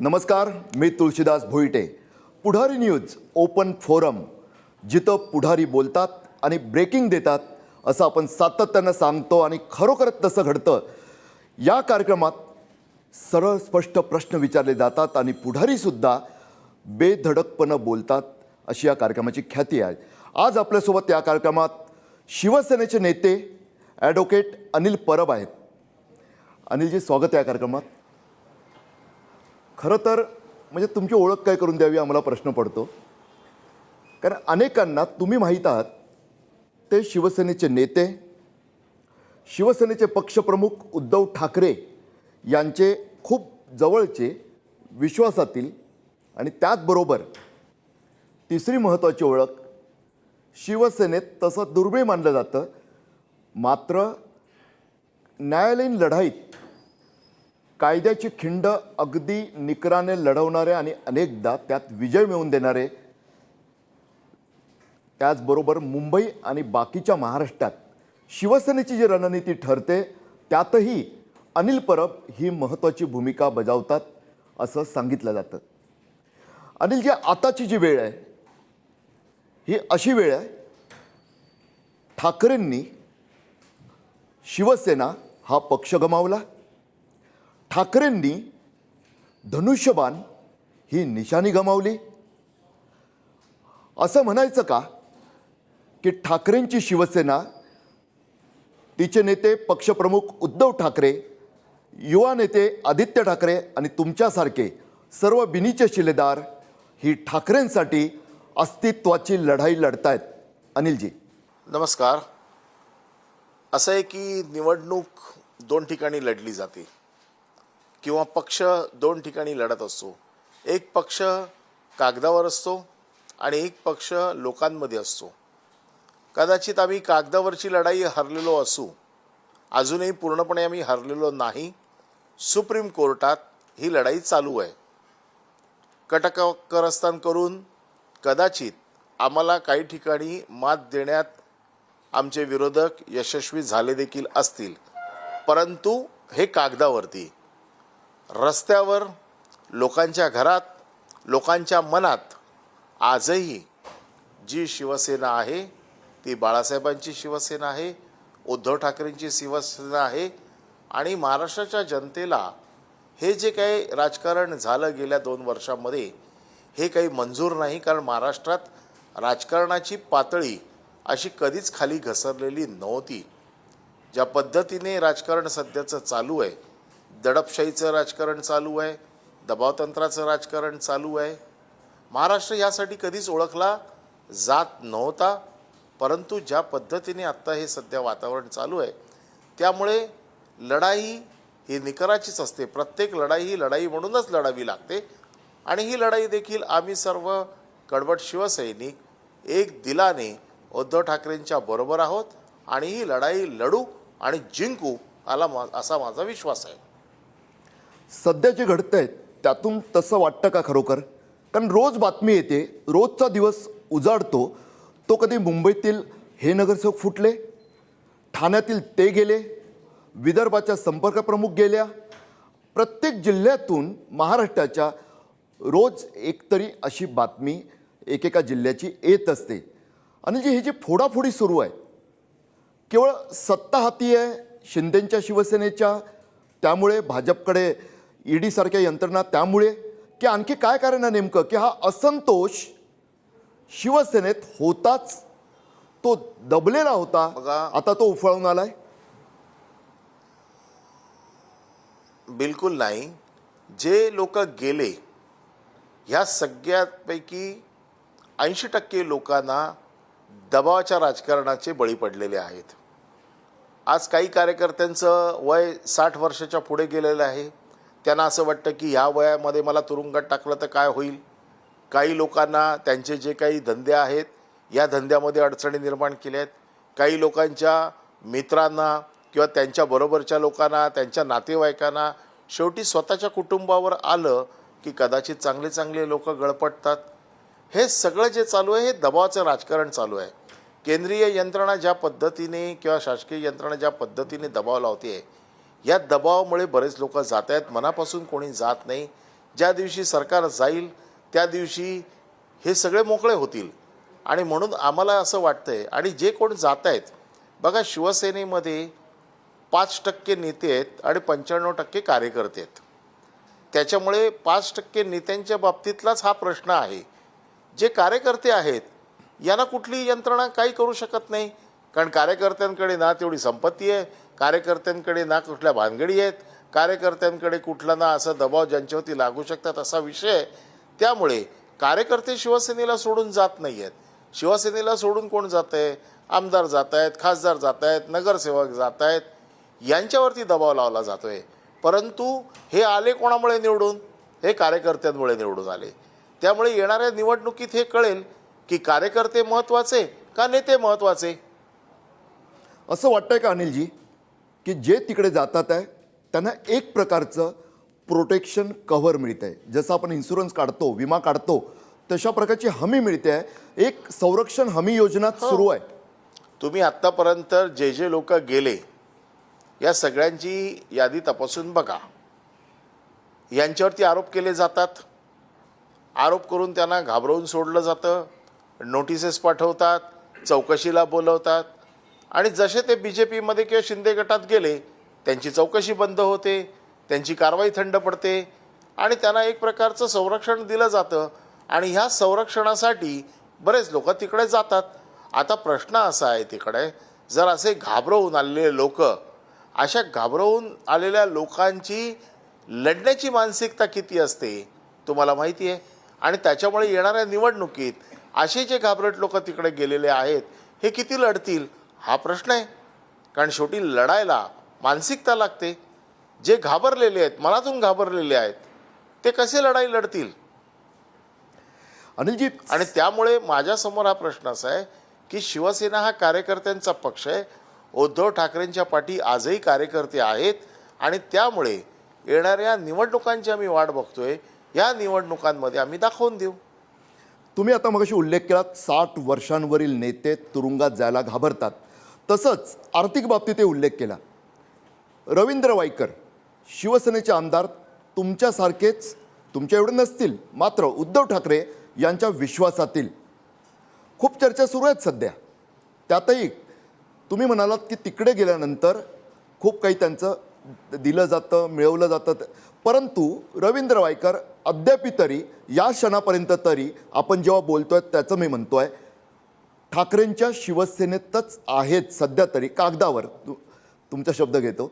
नमस्कार, मी तुळशीदास भोईटे. पुढारी news open forum, जिथं पुढारी बोलतात आणि ब्रेकिंग देतात असं आपण सातत्यानं सांगतो आणि खरोखरच तसं घडतं. या कार्यक्रमात सरळ स्पष्ट प्रश्न विचारले जातात आणि पुढारीसुद्धा बेधडकपणं बोलतात, अशी या कार्यक्रमाची ख्याती आहे. आज आपल्यासोबत या कार्यक्रमात शिवसेनेचे नेते ॲडव्होकेट अनिल परब आहेत. अनिलजी, स्वागत आहे या कार्यक्रमात. खरं तर म्हणजे तुमची ओळख काय करून द्यावी आम्हाला प्रश्न पडतो, कारण अनेकांना तुम्ही माहीत आहात. ते शिवसेनेचे नेते, शिवसेनेचे पक्षप्रमुख उद्धव ठाकरे यांचे खूप जवळचे, विश्वासातील आणि त्याचबरोबर तिसरी महत्त्वाची ओळख, शिवसेनेत तसं दुर्मिळ मानलं जातं, मात्र न्यायालयीन लढाईत कायद्याची खिंड अगदी निकराने लढवणारे आणि अनेकदा त्यात विजय मिळवून देणारे, त्याचबरोबर मुंबई आणि बाकीच्या महाराष्ट्रात शिवसेनेची जी रणनीती ठरते त्यातही अनिल परब ही महत्त्वाची भूमिका बजावतात असं सांगितलं जातं. अनिलजी, आताची जी वेळ आहे ही अशी वेळ आहे, ठाकरेंनी शिवसेना हा पक्ष गमावला, ठाकरेंनी धनुष्यबाण ही निशाणी गमावली. असं म्हणायचं का की ठाकरेंची शिवसेना, तिचे नेते पक्षप्रमुख उद्धव ठाकरे, युवा नेते आदित्य ठाकरे आणि तुमच्यासारखे सर्व बिनीचे शिलेदार ही ठाकरेंसाठी अस्तित्वाची लढाई लढतायत? अनिलजी नमस्कार. असं आहे की निवडणूक दोन ठिकाणी लढली जाते किंवा पक्ष दोन ठिकाणी लढत असतो. एक पक्ष कागदावर असतो आणि एक पक्ष लोकांमध्ये असतो. कदाचित आम्ही कागदावरची लढाई हरलेलो असू, अजूनही पूर्णपणे आम्ही हरलेलो नाही. सुप्रीम कोर्टात ही लढाई चालू आहे. कटकरस्थान करून कदाचित आम्हाला काही ठिकाणी मात देण्यात आमचे विरोधक यशस्वी झाले देखील असतील, परंतु हे कागदावरती. रस्त्यावर, लोकांच्या घरात, लोकांच्या मनात आजही जी शिवसेना आहे ती बाळासाहेबांची शिवसेना आहे, उद्धव ठाकरेंची शिवसेना आहे. आणि महाराष्ट्राच्या जनतेला हे जे काही राजकारण झालं गेल्या 2 वर्षांमध्ये हे काही मंजूर नाही. कारण महाराष्ट्रात राजकारणाची पातळी अशी कधीच खाली घसरलेली नव्हती. ज्या पद्धतीने राजकारण सध्याचं चालू आहे, दडपशाहीचं राजकारण चालू आहे, दबावतंत्राचं राजकारण चालू आहे. महाराष्ट्र यासाठी कधीच ओळखला जात नव्हता, परंतु ज्या पद्धतीने आत्ता हे सध्या वातावरण चालू आहे त्यामुळे लढाई ही निकराचीच असते. प्रत्येक लढाई ही लढाई म्हणूनच लढावी लागते. आणि ही लढाई देखील आम्ही सर्व कडवट शिवसैनिक एक दिलाने उद्धव ठाकरेंच्या बरोबर आहोत आणि ही लढाई लढू आणि जिंकू असा माझा विश्वास आहे. सध्या जे घडतंय त्यातून तसं वाटतं का खरोखर? कारण रोज बातमी येते, रोजचा दिवस उजाडतो तो कधी मुंबईतील हे नगरसेवक फुटले, ठाण्यातील ते गेले, विदर्भाच्या संपर्क प्रमुख गेल्या, प्रत्येक जिल्ह्यातून महाराष्ट्राच्या रोज एकतरी अशी बातमी एकेका जिल्ह्याची येत असते. आणि जी ही जी फोडाफोडी सुरू आहे, केवळ सत्ता हाती आहे शिंदेंच्या शिवसेनेच्या, त्यामुळे भाजपकडे ईडी सारख्या यंत्रणा, त्यामुळे की आणखी काय कारण आहे नेमकं की हा असंतोष शिवसेनेत होताच तो दबलेला होता, आता तो उफाळून आलाय? बिलकुल नाही. जे लोक गेले ह्या सगळ्यापैकी 80% लोकांना दबावाच्या राजकारणाचे बळी पडलेले आहेत. आज काही कार्यकर्त्यांचं वय 60 वर्षाच्या पुढे गेलेलं आहे. त्यांना असं वाटतं की ह्या वयामध्ये मला तुरुंगात टाकलं तर काय होईल. काही लोकांना त्यांचे जे काही धंदे आहेत या धंद्यामध्ये अडचणी निर्माण केल्या आहेत. काही लोकांच्या मित्रांना किंवा त्यांच्याबरोबरच्या लोकांना, त्यांच्या नातेवाईकांना शेवटी स्वतःच्या कुटुंबावर आलं की कदाचित चांगले चांगले लोक गळपटतात. हे सगळं जे चालू आहे हे दबावाचं राजकारण चालू आहे. केंद्रीय यंत्रणा ज्या पद्धतीने किंवा शासकीय यंत्रणा ज्या पद्धतीने दबाव लावते, या दबावामुळे बरेच लोक जात आहेत. मनापासून कोणी जात नाही. ज्या दिवशी सरकार जाईल त्या दिवशी हे सगळे मोकळे होतील. आणि म्हणून आम्हाला असं वाटतंय, आणि जे कोण जात आहेत बघा, शिवसेनेमध्ये 5% नेते आहेत आणि 95% कार्यकर्ते आहेत. त्याच्यामुळे 5% नेत्यांच्या बाबतीतलाच हा प्रश्न आहे. जे कार्यकर्ते आहेत यांना कुठली यंत्रणा काही करू शकत नाही, कारण कार्यकर्त्यांकडे ना तेवढी संपत्ती आहे, कार्यकर्त्यांकडे ना कुठल्या भानगडी आहेत, कार्यकर्त्यांकडे कुठला ना असा दबाव ज्यांच्यावरती लागू शकतात असा विषय आहे. त्यामुळे कार्यकर्ते शिवसेनेला सोडून जात नाही आहेत. शिवसेनेला सोडून कोण जात आहे? आमदार जात आहेत, खासदार जात आहेत, नगरसेवक जात आहेत, यांच्यावरती दबाव लावला जातो आहे. परंतु हे आले कोणामुळे निवडून? हे कार्यकर्त्यांमुळे निवडून आले. त्यामुळे येणाऱ्या निवडणुकीत हे कळेल की कार्यकर्ते महत्त्वाचे का नेते महत्त्वाचे. असं वाटतंय का अनिलजी की जे तिकडे जातात आहे त्यांना एक प्रकारचं प्रोटेक्शन कव्हर मिळतं आहे, जसं आपण इन्शुरन्स काढतो, विमा काढतो, तशा प्रकारची हमी मिळते आहे, एक संरक्षण हमी योजना सुरू आहे. तुम्ही आत्तापर्यंत जे जे लोक गेले या सगळ्यांची यादी तपासून बघा. यांच्यावरती आरोप केले जातात, आरोप करून त्यांना घाबरवून सोडलं जातं, नोटिसेस पाठवतात, चौकशीला बोलवतात, आणि जसे ते BJPमध्ये किंवा शिंदे गटात गेले त्यांची चौकशी बंद होते, त्यांची कारवाई थंड पडते आणि त्यांना एक प्रकारचं संरक्षण दिलं जातं. आणि ह्या संरक्षणासाठी बरेच लोक तिकडे जातात. आता प्रश्न असा आहे, तिकडे जर असे घाबरवून आलेले लोक, अशा घाबरवून आलेल्या लोकांची लढण्याची मानसिकता किती असते तुम्हाला माहिती आहे. आणि त्याच्यामुळे येणाऱ्या निवडणुकीत असे जे घाबरट लोक तिकडे गेलेले आहेत हे किती लढतील हा प्रश्न आहे. कारण शेवटी लढायला मानसिकता लागते. जे घाबरलेले आहेत, मनातून घाबरलेले आहेत, ते कसे लढाई लढतील? अनिलजी, आणि त्यामुळे माझ्यासमोर हा प्रश्न असा आहे की शिवसेना हा कार्यकर्त्यांचा पक्ष आहे. उद्धव ठाकरेंच्या पाठी आजही कार्यकर्ते आहेत आणि त्यामुळे येणाऱ्या निवडणुकांची आम्ही वाट बघतोय. या निवडणुकांमध्ये आम्ही दाखवून देऊ. तुम्ही आता मगाशी उल्लेख केला 60 वर्षांवरील नेते तुरुंगात जायला घाबरतात, तसंच आर्थिक बाबतीतही उल्लेख केला. रवींद्र वायकर शिवसेनेचे आमदार तुमच्यासारखेच, तुमच्या एवढे नसतील, मात्र उद्धव ठाकरे यांच्या विश्वासातील. खूप चर्चा सुरू आहेत सध्या. त्यातही तुम्ही म्हणालात की तिकडे गेल्यानंतर खूप काही त्यांचं दिलं जातं, मिळवलं जातं, परंतु रवींद्र वायकर अद्याप तरी या क्षणापर्यंत तरी आपण जेव्हा बोलतोय त्याचं मी म्हणतोय ठाकरेंच्या शिवसेनेतच आहेत सध्या तरी कागदावर. तुमचा शब्द घेतो.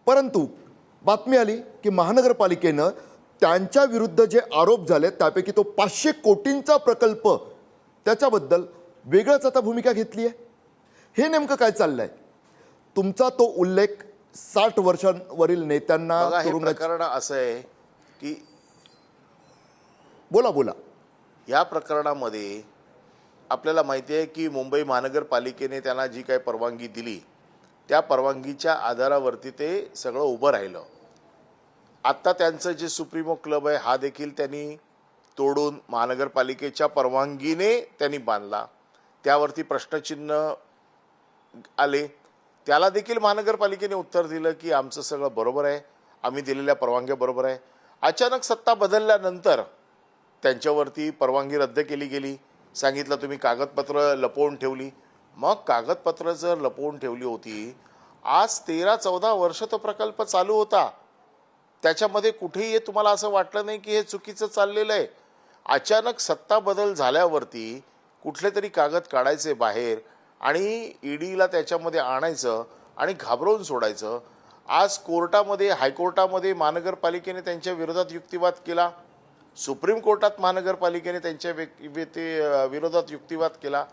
परंतु बातमी आली की महानगरपालिकेनं त्यांच्या विरुद्ध जे आरोप झाले त्यापैकी तो 500 कोटींचा प्रकल्प, त्याच्याबद्दल वेगळंच आता भूमिका घेतली आहे. हे नेमकं काय चाललंय? तुमचा तो उल्लेख 60 वर्षांवरील नेत्यांना बघा, हे तुरुंगात. प्रकरण असं आहे की बोला. या प्रकरणामध्ये आपल्याला माहिती आहे की मुंबई महानगरपालिकेने त्यांना जी काही परवानगी दिली त्या परवानगीच्या आधारावरती ते सगळं उभं राहिलं. आत्ता त्यांचं जे सुप्रीमो क्लब आहे हा देखील त्यांनी तोडून महानगरपालिकेच्या परवानगीने त्यांनी बांधला. त्यावरती प्रश्नचिन्ह आले. त्याला देखील महानगरपालिकेने उत्तर दिलं की आमचं सगळं बरोबर आहे, आम्ही दिलेल्या परवानग्या बरोबर आहे. अचानक सत्ता बदलल्यानंतर त्यांच्यावरती परवानगी रद्द केली गेली. सांगितलं तुम्ही कागदपत्र लपवून ठेवली. मग कागदपत्र जर लपवून ठेवली होती, आज 13-14 वर्ष तो प्रकल्प चालू होता. त्याच्यामध्ये कुठेही तुम्हाला असं वाटलं नाही की हे चुकीचं चाललेलं आहे. अचानक सत्ता बदल झाल्यावरती कुठले तरी कागद काढायचे बाहेर आणि ईडीला त्याच्यामध्ये आणायचं आणि घाबरवून सोडायचं. आज कोर्टामध्ये, हायकोर्टामध्ये महानगरपालिकेने त्यांच्या विरोधात युक्तिवाद केला. सुप्रीम कोर्टात महानगरपालिकेने त्यांच्या विरोधात युक्तिवाद केला.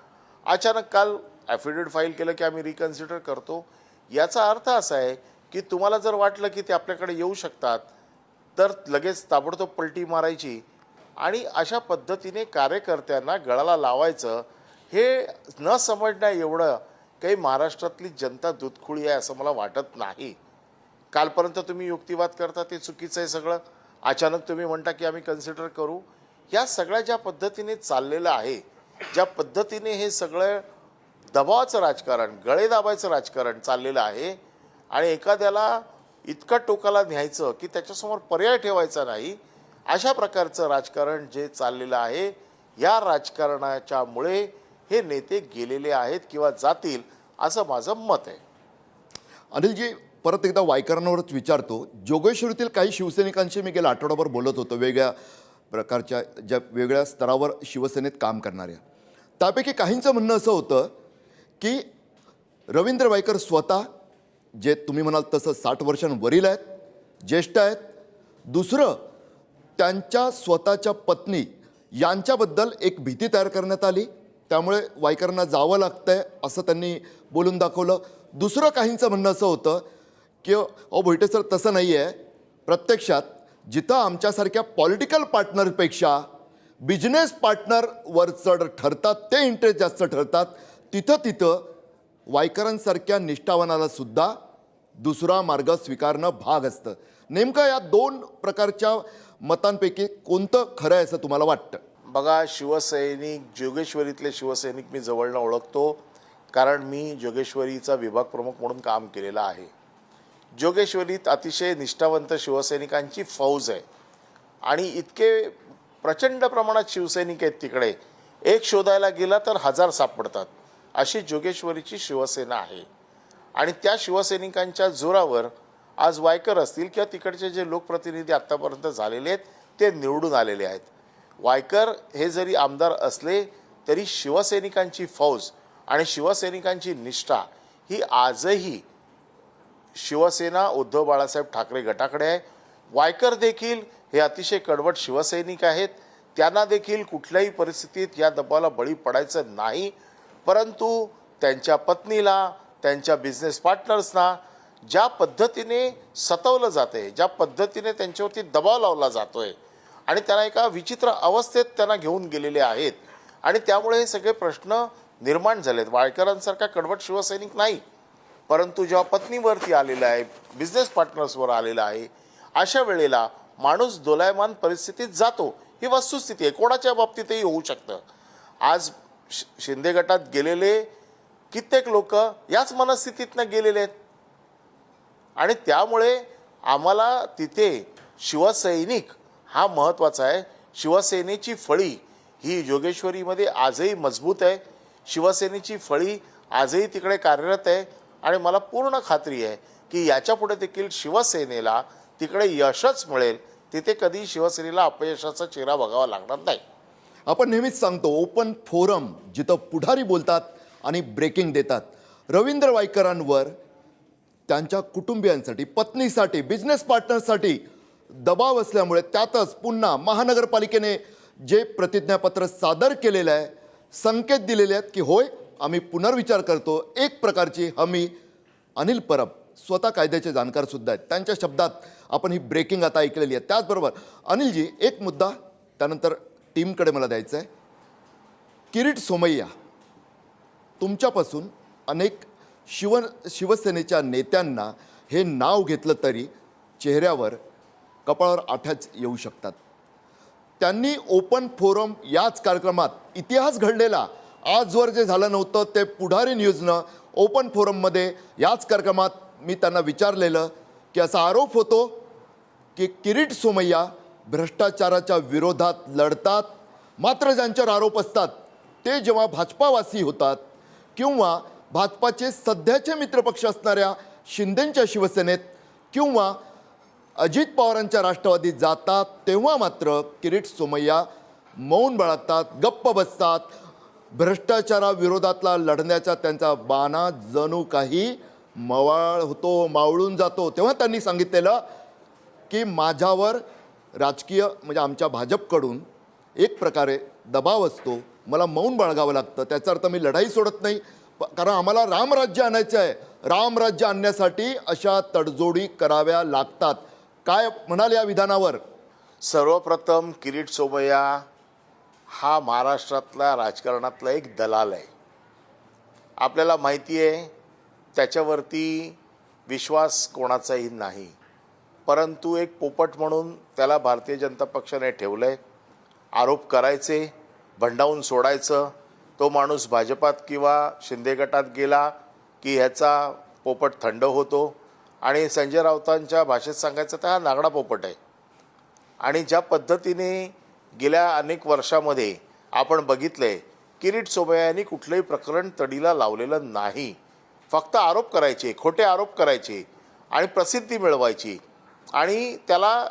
अचानक काल ॲफिडेविट फाईल केलं की आम्ही रिकन्सिडर करतो. याचा अर्थ असा आहे की तुम्हाला जर वाटलं की ते आपल्याकडे येऊ शकतात तर लगेच ताबडतोब पलटी मारायची आणि अशा पद्धतीने कार्यकर्त्यांना गळाला लावायचं. हे न समजण्या एवढं काही महाराष्ट्रातली जनता दूधखुळी आहे असं मला वाटत नाही. कालपर्यंत तुम्ही युक्तिवाद करता ते चुकीचं आहे सगळं. अचानक तुम्ही म्हणता की आम्ही कन्सिडर करू. या सगळ्या ज्या पद्धतीने चाललेलं आहे, ज्या पद्धतीने हे सगळं दबावाचं राजकारण, गळे दाबायचं राजकारण चाललेलं आहे आणि एखाद्याला इतका टोकाला न्यायचं की त्याच्यासमोर पर्याय ठेवायचा नाही, अशा प्रकारचं राजकारण जे चाललेलं आहे, या राजकारणाच्यामुळे हे नेते गेलेले आहेत किंवा जातील असं माझं मत आहे. अनिलजी, परत एकदा वायकरांवरच विचारतो. जोगेश्वरीतील काही शिवसैनिकांशी मी गेल्या आठवडाभर बोलत होतो, वेगळ्या प्रकारच्या ज्या वेगळ्या स्तरावर शिवसेनेत काम करणाऱ्या. त्यापैकी काहींचं म्हणणं असं होतं की रवींद्र वायकर स्वतः, जे तुम्ही म्हणाल तसं 60 वर्षांवरील आहेत, ज्येष्ठ आहेत. दुसरं, त्यांच्या स्वतःच्या पत्नी यांच्याबद्दल एक भीती तयार करण्यात आली, त्यामुळे वायकरांना जावं लागतंय असं त्यांनी बोलून दाखवलं. दुसरं काहींचं म्हणणं असं होतं की अहो भोईटे सर, तसं नाही आहे. प्रत्यक्षात जिथं आमच्यासारख्या पॉलिटिकल पार्टनरपेक्षा बिझनेस पार्टनरवर चढ ठरतात, ते इंटरेस्ट जास्त ठरतात, तिथं वायकरांसारख्या निष्ठावानाला सुद्धा दुसरा मार्ग स्वीकारणं भाग असतं. नेमकं या दोन प्रकारच्या मतांपैकी कोणतं खरं आहे असं तुम्हाला वाटतं? बघा, शिवसैनिक, जोगेश्वरीतले शिवसैनिक मी जवळनं ओळखतो, कारण मी जोगेश्वरीचा विभाग प्रमुख म्हणून काम केलेलं आहे. जोगेश्वरीत अतिशय निष्ठावंत शिवसैनिकांची फौज आहे आणि इतके प्रचंड प्रमाणात शिवसैनिक आहेत तिकडे, एक शोधायला गेला तर 1000 सापडतात, अशी जोगेश्वरीची शिवसेना आहे. आणि त्या शिवसैनिकांच्या जोरावर आज वायकर असतील किंवा तिकडचे जे लोकप्रतिनिधी आत्तापर्यंत झालेले आहेत ते निवडून आलेले आहेत. वायकर हे जरी आमदार असले तरी शिवसैनिकांची फौज आणि शिवसैनिकांची निष्ठा ही आजही शिवसेना उद्धव बाळासाहेब ठाकरे गटाकडे आहे. वायकर देखील हे अतिशय कडवट शिवसैनिक आहेत. त्यांना देखील कुठल्याही परिस्थितीत या दबावाला बळी पडायचं नाही. परंतु त्यांच्या पत्नीला, त्यांच्या बिझनेस पार्टनर्सना ज्या पद्धतीने सतवलं जाते, ज्या पद्धतीने त्यांच्यावरती दबाव लावला जातोय आणि त्यांना एका विचित्र अवस्थेत त्यांना घेऊन गेलेले आहेत आणि त्यामुळे हे सगळे प्रश्न निर्माण झालेत. वायकरांसारखा कडवट शिवसैनिक नाही, परंतु जेव्हा पत्नीवरती आलेला आहे, बिझनेस पार्टनर्सवर आलेला आहे, अशा वेळेला माणूस दोलायमान परिस्थितीत जातो. ही वस्तुस्थिती आहे, कोणाच्या बाबतीतही होऊ शकतं. आज शिंदे गटात गेलेले कित्येक लोक याच मनस्थितीतनं गेलेले आहेत आणि त्यामुळे आम्हाला तिथे शिवसैनिक हा महत्त्वाचा आहे. शिवसेनेची फळी ही जोगेश्वरीमध्ये आजही मजबूत आहे. शिवसेनेची फळी आजही तिकडे कार्यरत आहे आणि मला पूर्ण खात्री आहे की याच्यापुढे देखील शिवसेनेला तिकडे यशच मिळेल. तिथे कधी शिवसेनेला अपयशाचा चेहरा बघावा लागणार नाही. आपण नेहमीच सांगतो, ओपन फोरम जिथं पुढारी बोलतात आणि ब्रेकिंग देतात. रवींद्र वायकरांवर त्यांच्या कुटुंबियांसाठी, पत्नीसाठी, बिझनेस पार्टनर्ससाठी दबाव असल्यामुळे त्यातच पुन्हा महानगरपालिकेने जे प्रतिज्ञापत्र सादर केलेलं आहे, संकेत दिलेले आहेत की होय आम्ही पुनर्विचार करतो, एक प्रकारची हमी. अनिल परब स्वतः कायद्याचे जाणकार सुद्धा आहेत, त्यांच्या शब्दात आपण ही ब्रेकिंग आता ऐकलेली आहे. त्याचबरोबर अनिलजी, एक मुद्दा त्यानंतर टीमकडे मला द्यायचं आहे. किरीट सोमय्या, तुमच्यापासून अनेक शिवसेनेच्या नेत्यांना हे नाव घेतलं तरी चेहऱ्यावर, कपाळावर आठ्याच येऊ शकतात. त्यांनी ओपन फोरम याच कार्यक्रमात इतिहास घडलेला, आजवर जे झालं नव्हतं ते पुढारी न्यूजनं ओपन फोरममध्ये याच कार्यक्रमात मी त्यांना विचारलेलं की असा आरोप होतो की किरीट सोमय्या भ्रष्टाचाराच्या विरोधात लढतात, मात्र ज्यांच्यावर आरोप असतात ते जेव्हा भाजपावासी होतात किंवा भाजपाचे सध्याचे मित्रपक्ष असणाऱ्या शिंदेंच्या शिवसेनेत किंवा अजित पवारांच्या राष्ट्रवादीत जातात, तेव्हा मात्र किरीट सोमय्या मौन बाळगतात, गप्प बसतात. भ्रष्टाचाराविरोधातला लढण्याचा त्यांचा बाणा जणू काही मवाळ होतो, मावळून जातो. तेव्हा त्यांनी सांगितलेलं की माझ्यावर राजकीय म्हणजे आमच्या भाजपकडून एक प्रकारे दबाव असतो, मला मौन बाळगावं लागतं. त्याचा अर्थ मी लढाई सोडत नाही, कारण आम्हाला रामराज्य आणायचं आहे. रामराज्य आणण्यासाठी अशा तडजोडी कराव्या लागतात. काय म्हणाल या विधानावर? सर्वप्रथम किरीट सोमय्या हा महाराष्ट्रातला राजकारणातला एक दलाल आहे. आपल्याला माहिती आहे त्याच्यावरती विश्वास कोणाचाही नाही, परंतु एक पोपट म्हणून त्याला भारतीय जनता पक्षाने ठेवलं आहे. आरोप करायचे, भंडावून सोडायचं. तो माणूस भाजपात किंवा शिंदे गटात गेला की ह्याचा पोपट थंड होतो आणि संजय राऊतांच्या भाषेत सांगायचं तर हा नागडा पोपट आहे. आणि ज्या पद्धतीने गेल्या अनेक वर्षामध्ये आपण बघितलंय, किरीट सोमय्या यांनी कुठलंही प्रकरण तडीला लावलेलं नाही. फक्त आरोप करायचे, खोटे आरोप करायचे आणि प्रसिद्धी मिळवायची आणि त्याला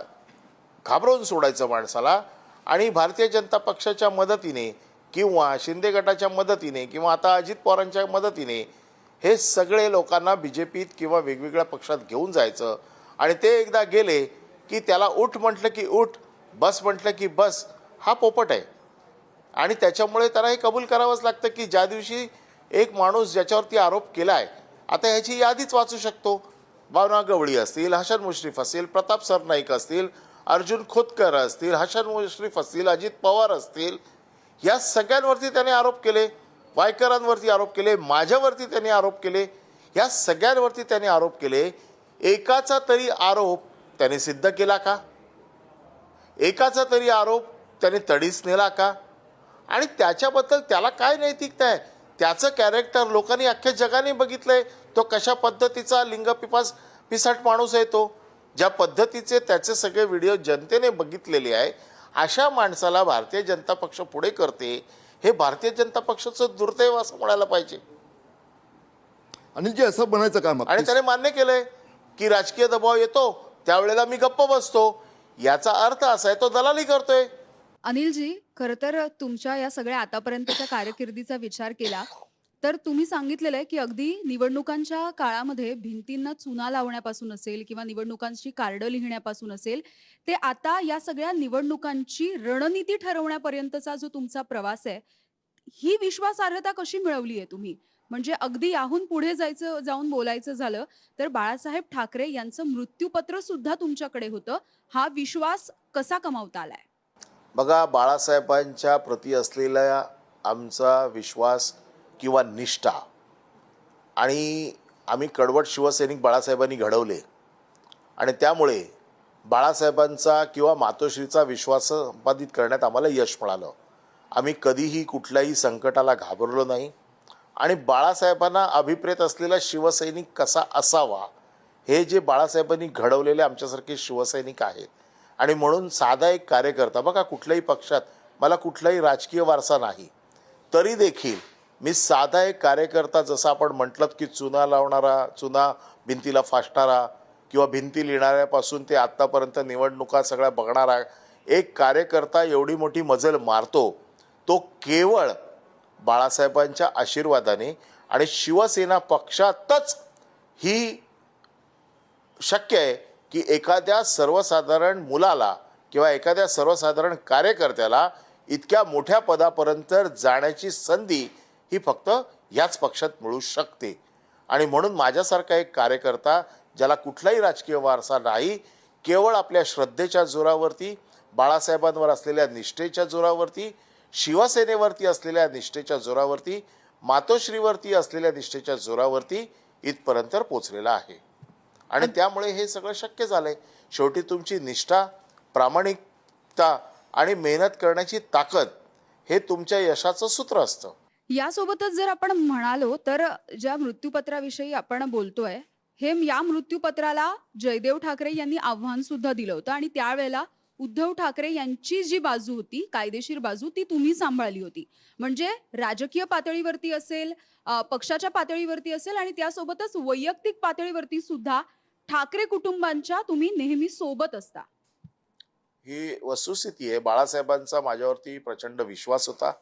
घाबरवून सोडायचं माणसाला. आणि भारतीय जनता पक्षाच्या मदतीने किंवा शिंदे गटाच्या मदतीने किंवा आता अजित पवारांच्या मदतीने हे सगळे लोकांना BJPत किंवा वेगवेगळ्या पक्षात घेऊन जायचं. आणि ते एकदा गेले की त्याला उठ म्हटलं की उठ, बस म्हटलं की बस. हा पोपट आहे. आणि त्याच्यामुळे त्याला हे कबूल करावंच लागतं की ज्या दिवशी एक माणूस ज्याच्यावरती आरोप केला आहे, आता ह्याची यादीच वाचू शकतो. भावना गवळी असतील, हसन मुश्रीफ असेल, प्रताप सरनाईक असतील, अर्जुन खोतकर असतील, हसन मुश्रीफ असतील, अजित पवार असतील, या सगळ्यांवरती त्याने आरोप केले. वायकरांवरती आरोप केले, माझ्यावरती त्याने आरोप केले, या सगळ्यांवरती त्याने आरोप केले. एकाचा तरी आरोप त्याने सिद्ध केला का? एकाचा तरी आरोप त्याने तडीस नेला का? आणि त्याच्याबद्दल त्याला काय नैतिकता आहे? त्याचं कॅरेक्टर लोकांनी अख्ख्या जगाने बघितलंय. तो कशा पद्धतीचा पिसाट माणूस आहे तो. ज्या पद्धतीचे त्याचे सगळे व्हिडिओ जनतेने बघितलेले आहे, अशा माणसाला भारतीय जनता पक्ष पुढे करते, हे भारतीय जनता पक्षाचं दुर्दैव असं म्हणायला पाहिजे. अनिलजी, असं बनायचं का मग? आणि त्याने मान्य केलंय की राजकीय दबाव येतो त्यावेळेला मी गप्प बसतो. याचा अर्थ असा आहे तो दलाली करतोय. अनिलजी, खरं तर तुमच्या या सगळ्या आतापर्यंतच्या कारकिर्दीचा विचार केला तर तुम्ही सांगितलेलं आहे की अगदी निवडणुकांच्या काळामध्ये भिंतींना चुना लावण्यापासून असेल किंवा निवडणुकांची कार्ड लिहिण्यापासून असेल, ते आता या सगळ्या निवडणुकांची रणनीती ठरवण्यापर्यंतचा जो तुमचा प्रवास आहे, ही विश्वासार्हता कशी मिळवली आहे तुम्ही? म्हणजे अगदी याहून पुढे जाऊन बोलायचं झालं तर बाळासाहेब ठाकरे यांचं मृत्यूपत्र सुद्धा तुमच्याकडे होतं. हा विश्वास कसा कमावता आलाय? बघा, बाळासाहेबांच्या प्रती असलेला आमचा विश्वास किंवा निष्ठा, आणि आम्ही कडवट शिवसैनिक बाळासाहेबांनी घडवले आणि त्यामुळे बाळासाहेबांचा किंवा मातोश्रीचा विश्वास संपादित करण्यात आम्हाला यश मिळालं. आम्ही कधीही कुठल्याही संकटाला घाबरलो नाही. आणि बाळासाहेबांना अभिप्रेत असलेला शिवसैनिक कसा असावा, हे जे बाळासाहेबांनी घडवलेले आमच्यासारखे शिवसैनिक आहेत. आणि म्हणून साधा एक कार्यकर्ता, बघा, कुठल्याही पक्षात मला कुठलाही राजकीय वारसा नाही, तरी देखील मी साधा एक कार्यकर्ता, जसं आपण म्हटलं की चुना लावणारा, चुना भिंतीला फासणारा किंवा भिंती लिहिणाऱ्यापासून ते आत्तापर्यंत निवडणुका सगळ्या बघणारा एक कार्यकर्ता एवढी मोठी मजल मारतो, तो केवळ बाळासाहेबांच्या आशीर्वादाने आणि शिवसेना पक्षातच ही शक्य आहे की एखाद्या सर्वसाधारण मुलाला किंवा एखाद्या सर्वसाधारण कार्यकर्त्याला इतक्या मोठ्या पदापर्यंत जाण्याची संधी ही फक्त याच पक्षात मिळू शकते. आणि म्हणून माझ्यासारखा एक कार्यकर्ता, ज्याला कुठलाही राजकीय वारसा नाही, केवळ आपल्या श्रद्धेच्या जोरावरती, बाळासाहेबांवर असलेल्या निष्ठेच्या जोरावरती, शिवसेनेवरती असलेल्या निष्ठेच्या जोरावरती, मातोश्रीवरती असलेल्या निष्ठेच्या जोरावरती इथपर्यंत पोचलेला आहे. आणि त्यामुळे हे सगळं शक्य झालंय. शेवटी तुमची निष्ठा, प्रामाणिकता आणि मेहनत करण्याची ताकद हे तुमच्या यशाचं सूत्र असतं. यासोबतच जर आपण म्हणालो तर ज्या मृत्यूपत्राविषयी आपण बोलतोय, या मृत्यूपत्राला जयदेव ठाकरे यांनी आव्हान सुद्धा दिलं होतं आणि त्यावेळेला उद्धव ठाकरे यांची जी बाजू होती, कायदेशीर बाजू, ती तुम्ही सांभाळली होती. म्हणजे राजकीय पातळीवरती असेल, पक्षाच्या पातळीवरती असेल आणि त्यासोबतच वैयक्तिक पातळीवरती सुद्धा ठाकरे कुटुंबांच्या तुम्ही नेहमी सोबत असता. ही वस्तुस्थिती आहे. बाळासाहेबांचा माझ्यावरती प्रचंड विश्वास होता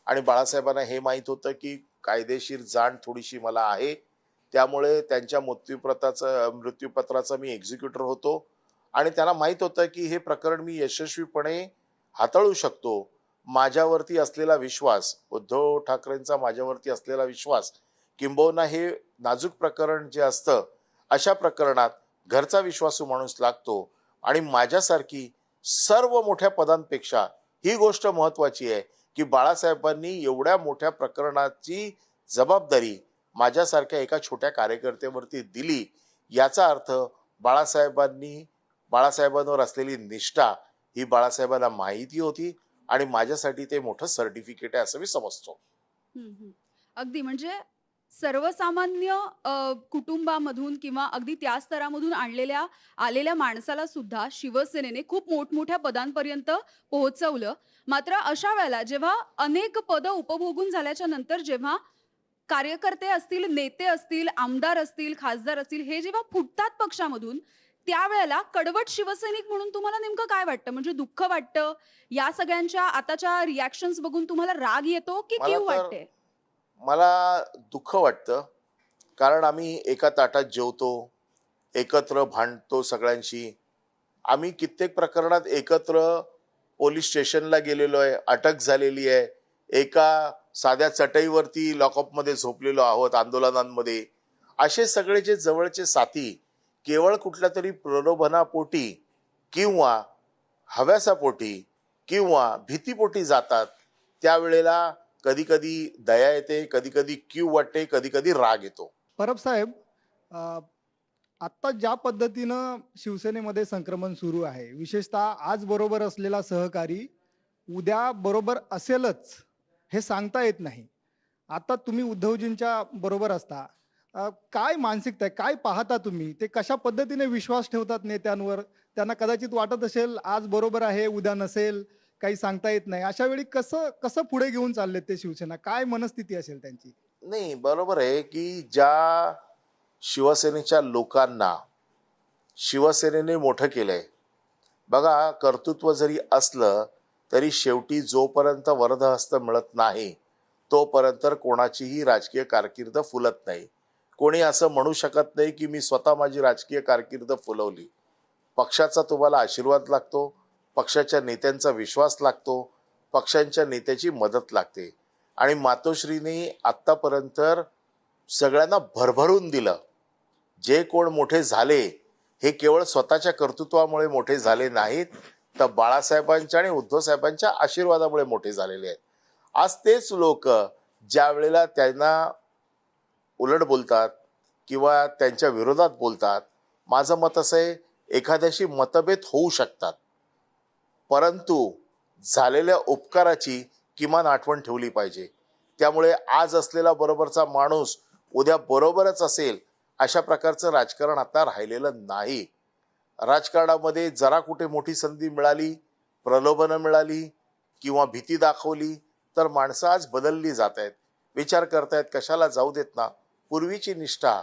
आणि बाळासाहेबांना हे माहीत होतं की कायदेशीर जाण थोडीशी मला आहे. त्यामुळे त्यांच्या मृत्यूपत्राचा मी एक्झिक्युटर होतो आणि त्यांना माहीत होतं की हे प्रकरण मी यशस्वीपणे हाताळू शकतो. माझ्यावरती असलेला विश्वास, उद्धव ठाकरेंचा माझ्यावरती असलेला विश्वास, किंबहुना हे नाजूक प्रकरण जे असतं, अशा प्रकरणात घरचा विश्वासू माणूस लागतो. आणि माझ्यासारखी सर्व मोठ्या पदांपेक्षा ही गोष्ट महत्वाची आहे की बाळासाहेबांनी एवढ्या मोठ्या प्रकरणाची जबाबदारी माझ्यासारख्या एका छोट्या कार्यकर्त्यावरती दिली. याचा अर्थ बाळासाहेबांवर असलेली निष्ठा ही बाळासाहेबांना माहिती होती आणि माझ्यासाठी ते मोठं सर्टिफिकेट आहे असं मी समजतो. अगदी म्हणजे सर्वसामान्य कुटुंबामधून किंवा अगदी त्या स्तरामधून आलेल्या माणसाला सुद्धा शिवसेनेने खूप मोठमोठ्या पदांपर्यंत पोहोचवलं. मात्र अशा वेळेला जेव्हा अनेक पदं उपभोगून झाल्याच्या नंतर जेव्हा कार्यकर्ते असतील, नेते असतील, आमदार असतील, खासदार असतील, हे जेव्हा फुटतात पक्षामधून, त्यावेळेला कडवट शिवसैनिक म्हणून तुम्हाला नेमकं काय वाटतं? म्हणजे दुःख वाटतं? या सगळ्यांच्या आताच्या रिएक्शन्स बघून तुम्हाला राग येतो की मला कीव तर वाटते? मला दुःख वाटतं, कारण आम्ही एका ताटात जेवतो, एकत्र भांडतो सगळ्यांशी. आम्ही कित्येक प्रकरणात एकत्र पोलीस स्टेशनला गेलेलो आहे, अटक झालेली आहे. एका साध्या चटईवरती लॉकअपमध्ये झोपलेलो आहोत आंदोलनांमध्ये. असे सगळे जे जवळचे साथी केवळ कुठल्या तरी प्रलोभनापोटी किंवा हव्यासापोटी किंवा भीतीपोटी जातात, त्यावेळेला कधी कधी दया येते, कधी कधी कीव वाटते, कधी कधी राग येतो. परब साहेब, अ, आत्ता ज्या पद्धतीनं शिवसेनेमध्ये संक्रमण सुरू आहे, विशेषतः आज बरोबर असलेला सहकारी उद्या बरोबर असेलच हे सांगता येत नाही. आता तुम्ही उद्धवजींच्या बरोबर असता, काय मानसिकता आहे, काय पाहता तुम्ही? ते कशा पद्धतीने विश्वास ठेवतात नेत्यांवर? त्यांना कदाचित वाटत असेल आज बरोबर आहे, उद्या नसेल, काही सांगता येत नाही. अशा वेळी कसं कसं पुढे घेऊन चाललेत ते शिवसेना? काय मनस्थिती असेल त्यांची? नाही, बरोबर आहे की ज्या शिवसेनेच्या लोकांना शिवसेनेने मोठं केलंय, बघा, कर्तृत्व जरी असलं तरी शेवटी जोपर्यंत वरदहस्त मिळत नाही तोपर्यंत कोणाचीही राजकीय कारकीर्द फुलत नाही. कोणी असं म्हणू शकत नाही की मी स्वतः माझी राजकीय कारकीर्द फुलवली. पक्षाचा तुम्हाला आशीर्वाद लागतो, पक्षाच्या नेत्यांचा विश्वास लागतो, पक्षांच्या नेत्याची मदत लागते. आणि मातोश्रीने आत्तापर्यंत सगळ्यांना भरभरून दिलं. जे कोण मोठे झाले हे केवळ स्वतःच्या कर्तृत्वामुळे मोठे झाले नाहीत, तर बाळासाहेबांच्या आणि उद्धव साहेबांच्या आशीर्वादामुळे मोठे झालेले आहेत. आज तेच लोक ज्या वेळेला त्यांना उलट बोलतात किंवा त्यांच्या विरोधात बोलतात, माझं मत असं आहे, एखाद्याशी मतभेद होऊ शकतात, परंतु झालेल्या उपकाराची किमान आठवण ठेवली पाहिजे. त्यामुळे आज असलेला बरोबरचा माणूस उद्या बरोबरच असेल अशा प्रकारचं राजकारण आता राहिलेलं नाही. राजकारणामध्ये जरा कुठे मोठी संधी मिळाली, प्रलोभनं मिळाली किंवा भीती दाखवली तर माणसं आज बदलली जात आहेत. विचार करतायत कशाला जाऊ देत ना. पूर्वीची निष्ठा,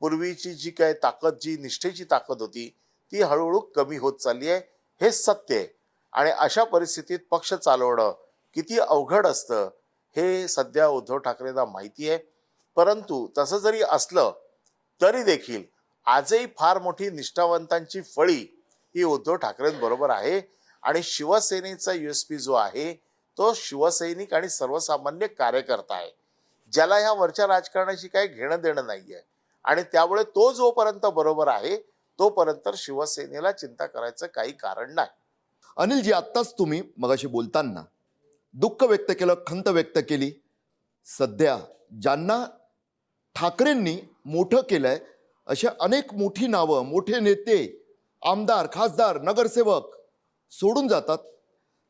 पूर्वीची जी काय ताकद, जी निष्ठेची ताकद होती, ती हळूहळू कमी होत चालली आहे. हे सत्य आहे. आणि अशा परिस्थितीत पक्ष चालवणं किती अवघड असतं हे सध्या उद्धव ठाकरेंना माहिती आहे. परंतु तसं जरी असलं तरी देखील आजही फार मोठी निष्ठावंतांची फळी ही उद्धव ठाकरेंबरोबर आहे. आणि शिवसेनेचा USP जो आहे तो शिवसैनिक आणि सर्वसामान्य कार्यकर्ता आहे, ज्याला ह्या वरच्या राजकारणाशी काही घेणं देणं नाहीये. आणि त्यामुळे तो जोपर्यंत बरोबर आहे तोपर्यंत शिवसेनेला चिंता करायचं काही कारण नाही. अनिलजी, आत्ताच तुम्ही मगाशी बोलताना दुःख व्यक्त केलं, खंत व्यक्त केली. सध्या ज्यांना ठाकरेंनी मोठं केलंय अशा अनेक मोठी नावं, मोठे नेते, आमदार, खासदार, नगरसेवक सोडून जातात.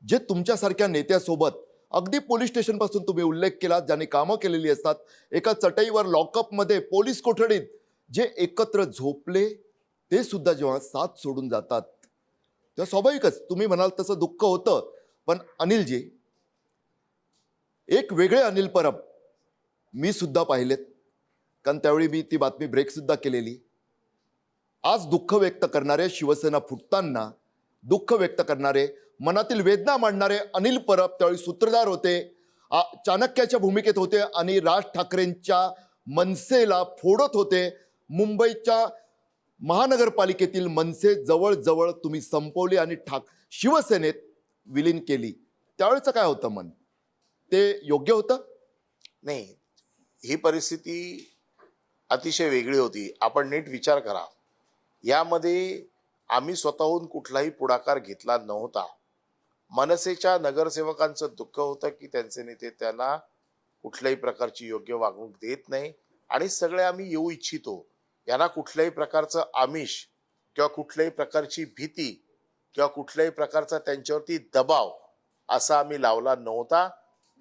जे तुमच्यासारख्या नेत्यासोबत अगदी पोलीस स्टेशनपासून तुम्ही उल्लेख केला, ज्यांनी कामं केलेली असतात, एका चटईवर लॉकअपमध्ये पोलीस कोठडीत जे एकत्र झोपले, ते सुद्धा जेव्हा साथ सोडून जातात तेव्हा स्वाभाविकच तुम्ही म्हणाल तसं दुःख होतं. पण अनिलजी, एक वेगळे अनिल परब मी सुद्धा पाहिलेत, कारण त्यावेळी मी ती बातमी ब्रेक सुद्धा केलेली. आज दुःख व्यक्त करणारे, शिवसेना फुटताना दुःख व्यक्त करणारे, मनातील वेदना मांडणारे अनिल परब त्यावेळी सूत्रधार होते, चाणक्याच्या भूमिकेत होते आणि राज ठाकरेंच्या मनसेला फोडत होते. मुंबईच्या महानगरपालिकेतील मनसे जवळजवळ तुम्ही संपवली आणि शिवसेनेत विलीन केली. त्यावेळेचं काय होतं मन? ते योग्य होतं? नाही, ही परिस्थिती अतिशय वेगळी होती. आपण नीट विचार करा. यामध्ये आम्ही स्वतःहून कुठलाही पुढाकार घेतला नव्हता. मनसेच्या नगरसेवकांचं दुःख होतं की त्यांचे नेते त्यांना कुठल्याही प्रकारची योग्य वागणूक देत नाही आणि सगळे आम्ही येऊ इच्छितो. यांना कुठल्याही प्रकारचं आमिष किंवा कुठल्याही प्रकारची भीती किंवा कुठल्याही प्रकारचा त्यांच्यावरती दबाव असा आम्ही लावला नव्हता.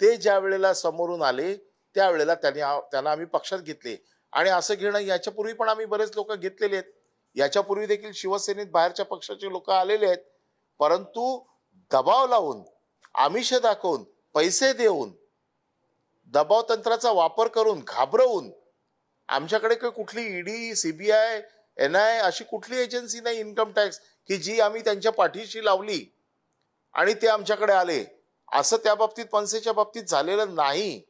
ते ज्या वेळेला समोरून आले त्यावेळेला त्यांना आम्ही पक्षात घेतले. आणि असं घेणं याच्यापूर्वी पण आम्ही बरेच लोक घेतलेले आहेत. याच्यापूर्वी देखील शिवसेनेत बाहेरच्या पक्षाचे लोक आलेले आहेत. परंतु दबाव लावून, आमिष दाखवून, पैसे देऊन, दबाव तंत्राचा वापर करून, घाबरवून, आमच्याकडे काही कुठली ईडी, सीबीआय, NIA अशी कुठली एजन्सी नाही, इन्कम टॅक्स, की जी आम्ही त्यांच्या पाठीशी लावली आणि ते आमच्याकडे आले. असं त्या बाबतीत, मनसेच्या बाबतीत झालेलं नाही.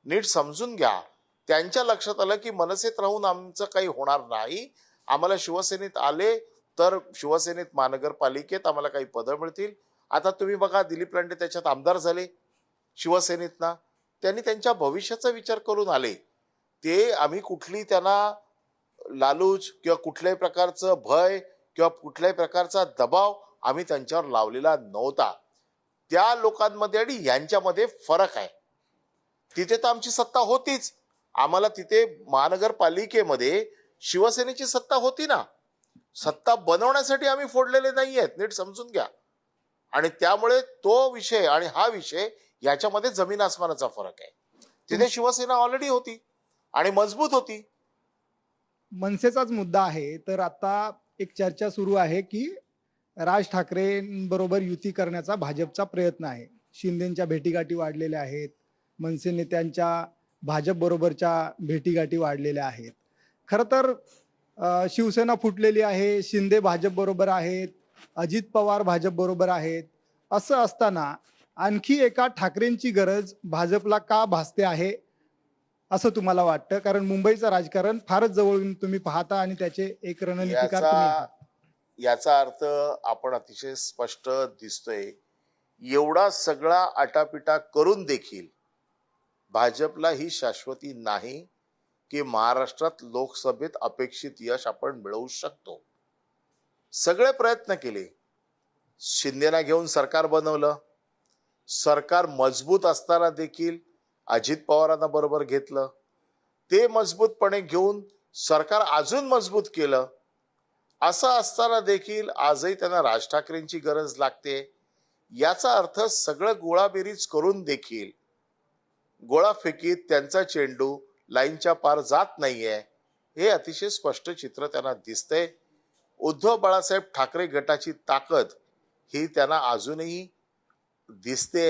नीट समजून घ्या. त्यांच्या लक्षात आलं की मनसेत राहून आमचं काही होणार नाही. आम्हाला शिवसेनेत आले तर शिवसेनेत महानगरपालिकेत आम्हाला काही पदं मिळतील. आता तुम्ही बघा, दिलीप लांडे त्याच्यात आमदार झाले शिवसेनेतनं. त्यांनी त्यांच्या भविष्याचा विचार करून आले. ते आम्ही कुठली त्यांना लालूच किंवा कुठल्याही प्रकारचं भय किंवा कुठल्याही प्रकारचा दबाव आम्ही त्यांच्यावर लावलेला नव्हता. त्या लोकांमध्ये आणि यांच्यामध्ये फरक आहे. तिथे तर आमची सत्ता होतीच. आम्हाला तिथे महानगरपालिकेमध्ये शिवसेनेची सत्ता होती ना. सत्ता बनवण्यासाठी आम्ही फोडलेले नाही आहेत, नीट समजून घ्या. आणि त्यामुळे तो विषय आणि हा विषय याच्यामध्ये जमीन आसमानाचा फरक आहे. तिथे शिवसेना ऑलरेडी होती आणि मजबूत होती. मनसेचाच मुद्दा आहे. तर आता एक चर्चा सुरू आहे की राज ठाकरेंबरोबर युती करण्याचा भाजपचा प्रयत्न आहे. शिंदेच्या भेटीगाठी वाढलेल्या आहेत. मनसे नेत्यांच्या भाजप बरोबरच्या भेटीगाठी वाढलेल्या आहेत. खरं तर शिवसेना फुटलेली आहे, शिंदे भाजप बरोबर आहेत, अजित पवार भाजप बरोबर आहेत. असं असताना आणखी एका ठाकरेंची गरज भाजपला का भासते आहे असं तुम्हाला वाटतं? कारण मुंबईचं राजकारण फारच जवळून तुम्ही पाहता आणि त्याचे एक रणनीतिकार तुम्ही आहात. याचा अर्थ आपण अतिशय स्पष्ट दिसतोय. एवढा सगळा आटापिटा करून देखील भाजपला ही शाश्वती नाही की महाराष्ट्रात लोकसभेत अपेक्षित यश आपण मिळवू शकतो. सगळे प्रयत्न केले. शिंदेना घेऊन सरकार बनवलं. सरकार मजबूत असताना देखील अजित पवारांना बरोबर घेतलं. ते मजबूतपणे घेऊन सरकार अजून मजबूत केलं. असं असताना देखील आजही त्यांना राज ठाकरेंची गरज लागते. याचा अर्थ सगळं गोळाबेरीज करून देखील गोळाफेकीत त्यांचा चेंडू लाईनच्या पार जात नाहीये, हे अतिशय स्पष्ट चित्र त्यांना दिसतंय. उद्धव बाळासाहेब ठाकरे गटाची ताकद ही त्यांना अजूनही दिसते.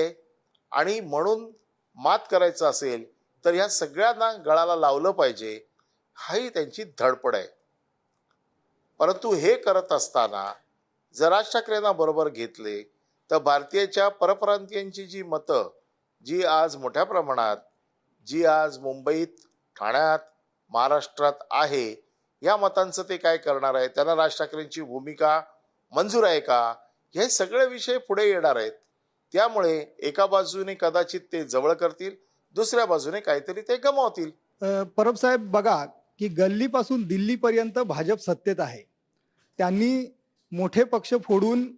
आणि म्हणून मात करायचं असेल तर ह्या सगळ्यांना गळाला लावलं पाहिजे, हाही त्यांची धडपड आहे. परंतु हे करत असताना जर राज ठाकरेंना बरोबर घेतले तर भारतीयच्या परप्रांतीयांची जी मतं, जी आज मोठ्या प्रमाणात, जी आज मुंबईत, ठाण्यात, महाराष्ट्रात आहे, या मतांचं ते काय करणार आहे? त्यांना राज ठाकरेंची भूमिका मंजूर आहे का? हे सगळे विषय पुढे येणार आहेत. त्यामुळे एका बाजूने कदाचित ते जवळ करतील, दुसऱ्या बाजूने काहीतरी ते गमावतील. परब साहेब, बघा की गल्लीपासून दिल्लीपर्यंत भाजप सत्तेत आहे. त्यांनी मोठे पक्ष फोडून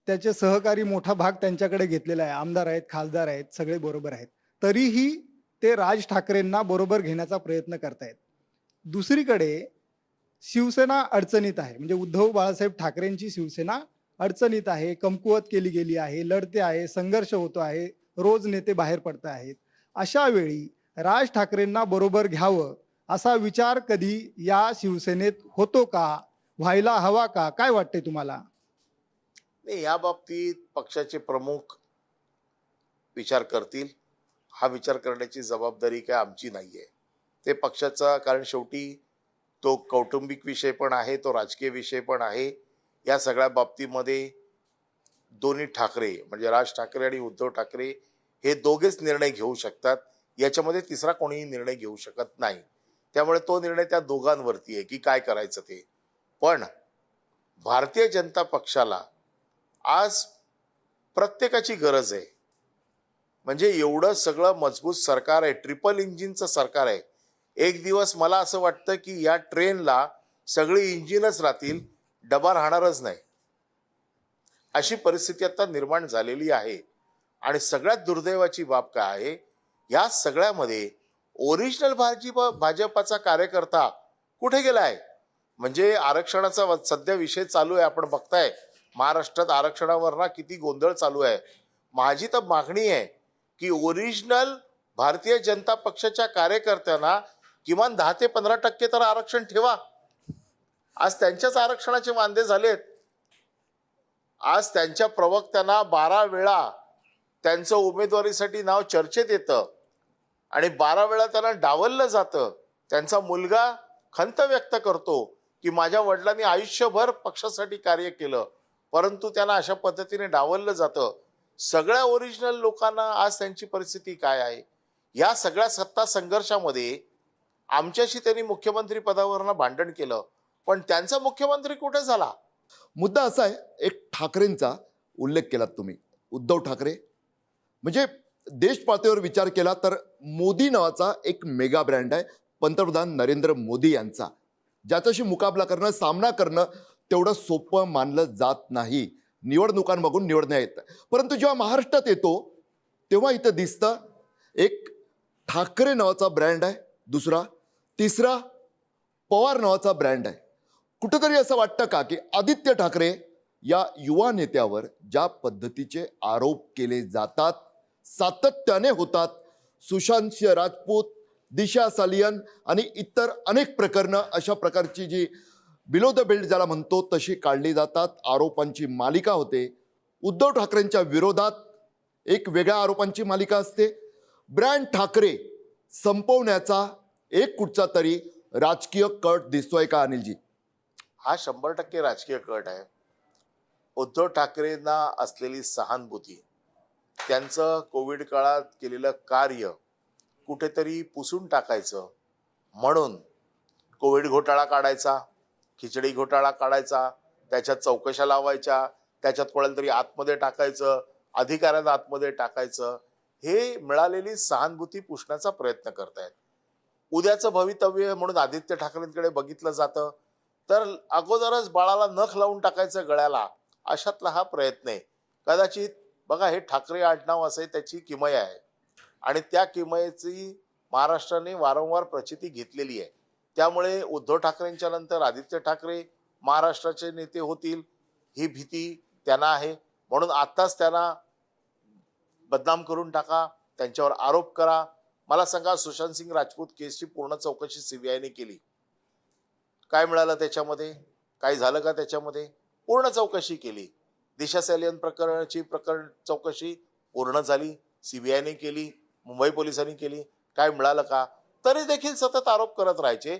त्याचे सहकारी मोठा भाग त्यांच्याकडे घेतलेला आहे. आमदार आहेत, खासदार आहेत, सगळे बरोबर आहेत. तरीही ते राज ठाकरेंना बरोबर घेण्याचा प्रयत्न करतायत. दुसरीकडे शिवसेना अडचणीत आहे. म्हणजे उद्धव बाळासाहेब ठाकरेंची शिवसेना अडचणीत आहे, कमकुवत केली गेली आहे, लढते आहे, संघर्ष होतो आहे, रोज नेते बाहेर पडत आहेत. अशा वेळी राज ठाकरेंना बरोबर घ्यावं असा विचार कधी या शिवसेनेत होतो का? व्हायला हवा का? काय वाटते तुम्हाला? नाही, या बाबतीत पक्षाचे प्रमुख विचार करतील. हा विचार करण्याची जबाबदारी काय आमची नाहीये, ते पक्षाचा. कारण शेवटी तो कौटुंबिक विषय पण आहे, तो राजकीय विषय पण आहे. या सगळ्या बाबतीमध्ये दोन्ही ठाकरे म्हणजे राज ठाकरे आणि उद्धव ठाकरे हे दोघेच निर्णय घेऊ शकतात. याच्यामध्ये तिसरा कोणीही निर्णय घेऊ शकत नाही. त्यामुळे तो निर्णय त्या दोघांवरती आहे की काय करायचं ते. पण भारतीय जनता पक्षाला आज प्रत्येकाची गरज आहे. म्हणजे एवढं सगळं मजबूत सरकार आहे, ट्रिपल इंजिनचं सरकार आहे. एक दिवस मला असं वाटतं की या ट्रेनला सगळी इंजिनच राहतील, डबा राहणारच नाही, अशी परिस्थिती आता निर्माण झालेली आहे. आणि सगळ्यात दुर्दैवाची बाब काय आहे, या सगळ्यामध्ये ओरिजिनल भाजपाचा कार्यकर्ता कुठे गेलाय? म्हणजे आरक्षणाचा सध्या विषय चालू आहे, आपण बघताय महाराष्ट्रात आरक्षणावर ना किती गोंधळ चालू आहे. माझी तर मागणी आहे की ओरिजिनल भारतीय जनता पक्षाच्या कार्यकर्त्यांना किमान 10 ते 15% तर आरक्षण ठेवा. आज त्यांच्याच आरक्षणाचे वांदे झालेत. आज त्यांच्या प्रवक्त्यांना 12 वेळा त्यांचं उमेदवारीसाठी नाव चर्चेत येतं आणि 12 वेळा त्यांना डावललं जातं. त्यांचा मुलगा खंत व्यक्त करतो की माझ्या वडिलांनी आयुष्यभर पक्षासाठी कार्य केलं, परंतु त्यांना अशा पद्धतीने डावललं जातं. सगळ्या ओरिजिनल लोकांना आज त्यांची परिस्थिती काय आहे? या सगळ्या सत्ता संघर्षामध्ये आमच्याशी त्यांनी मुख्यमंत्री पदावरनं भांडण केलं, पण त्यांचा मुख्यमंत्री कुठे झाला? मुद्दा असा आहे, एक ठाकरेंचा उल्लेख केलात तुम्ही, उद्धव ठाकरे. म्हणजे देश पातळीवर विचार केला तर मोदी नावाचा एक मेगा ब्रँड आहे पंतप्रधान नरेंद्र मोदी यांचा, ज्याच्याशी मुकाबला करणं, सामना करणं तेवढं सोपं मानलं जात नाही. निवडणुकांमागून निवडण्या येत, परंतु जेव्हा महाराष्ट्रात येतो तेव्हा इथं दिसतं एक ठाकरे नावाचा ब्रँड आहे, दुसरा, तिसरा पवार नावाचा ब्रँड आहे. कुठंतरी असं वाटतं का की आदित्य ठाकरे या युवा नेत्यावर ज्या पद्धतीचे आरोप केले जातात, सातत्याने होतात, सुशांत सिंह राजपूत, दिशा सालियन आणि इतर अनेक प्रकरणं, अशा प्रकारची जी बिलो द बेल्ट ज्याला म्हणतो तशी काढली जातात, आरोपांची मालिका होते. उद्धव ठाकरेंच्या विरोधात एक वेगळ्या आरोपांची मालिका असते. ब्रँड ठाकरे संपवण्याचा एक कुठचा तरी राजकीय कट दिसतोय का अनिलजी? हा 100% राजकीय कट आहे. उद्धव ठाकरेंना असलेली सहानुभूती, त्यांचं कोविड काळात केलेलं कार्य कुठेतरी पुसून टाकायचं म्हणून कोविड घोटाळा काढायचा, खिचडी घोटाळा काढायचा, त्याच्यात चौकशा लावायच्या, त्याच्यात कोणाला तरी आतमध्ये टाकायचं, अधिकाऱ्यांना आतमध्ये टाकायचं, हे मिळालेली सहानुभूती पुसण्याचा प्रयत्न करतायत. उद्याचं भवितव्य म्हणून आदित्य ठाकरेंकडे बघितलं जातं तर अगोदरच बाळाला नख लावून टाकायचं गळ्याला, अशातला हा प्रयत्न आहे. कदाचित बघा, हे ठाकरे आडनाव असे त्याची किमया आहे आणि त्या किमयेची महाराष्ट्राने वारंवार प्रचिती घेतलेली आहे. त्यामुळे उद्धव ठाकरेंच्या नंतर आदित्य ठाकरे महाराष्ट्राचे नेते होतील ही भीती त्यांना आहे. म्हणून आत्ताच त्यांना बदनाम करून टाका, त्यांच्यावर आरोप करा. मला सांगा, सुशांत सिंग राजपूत केसची पूर्ण चौकशी सीबीआयने केली, काय मिळालं त्याच्यामध्ये? काय झालं का त्याच्यामध्ये? पूर्ण चौकशी केली. दिशा सालियन प्रकरणाची चौकशी पूर्ण झाली, सीबीआयने केली, मुंबई पोलिसांनी केली. काय मिळालं का? तरी देखील सतत आरोप करत राहायचे,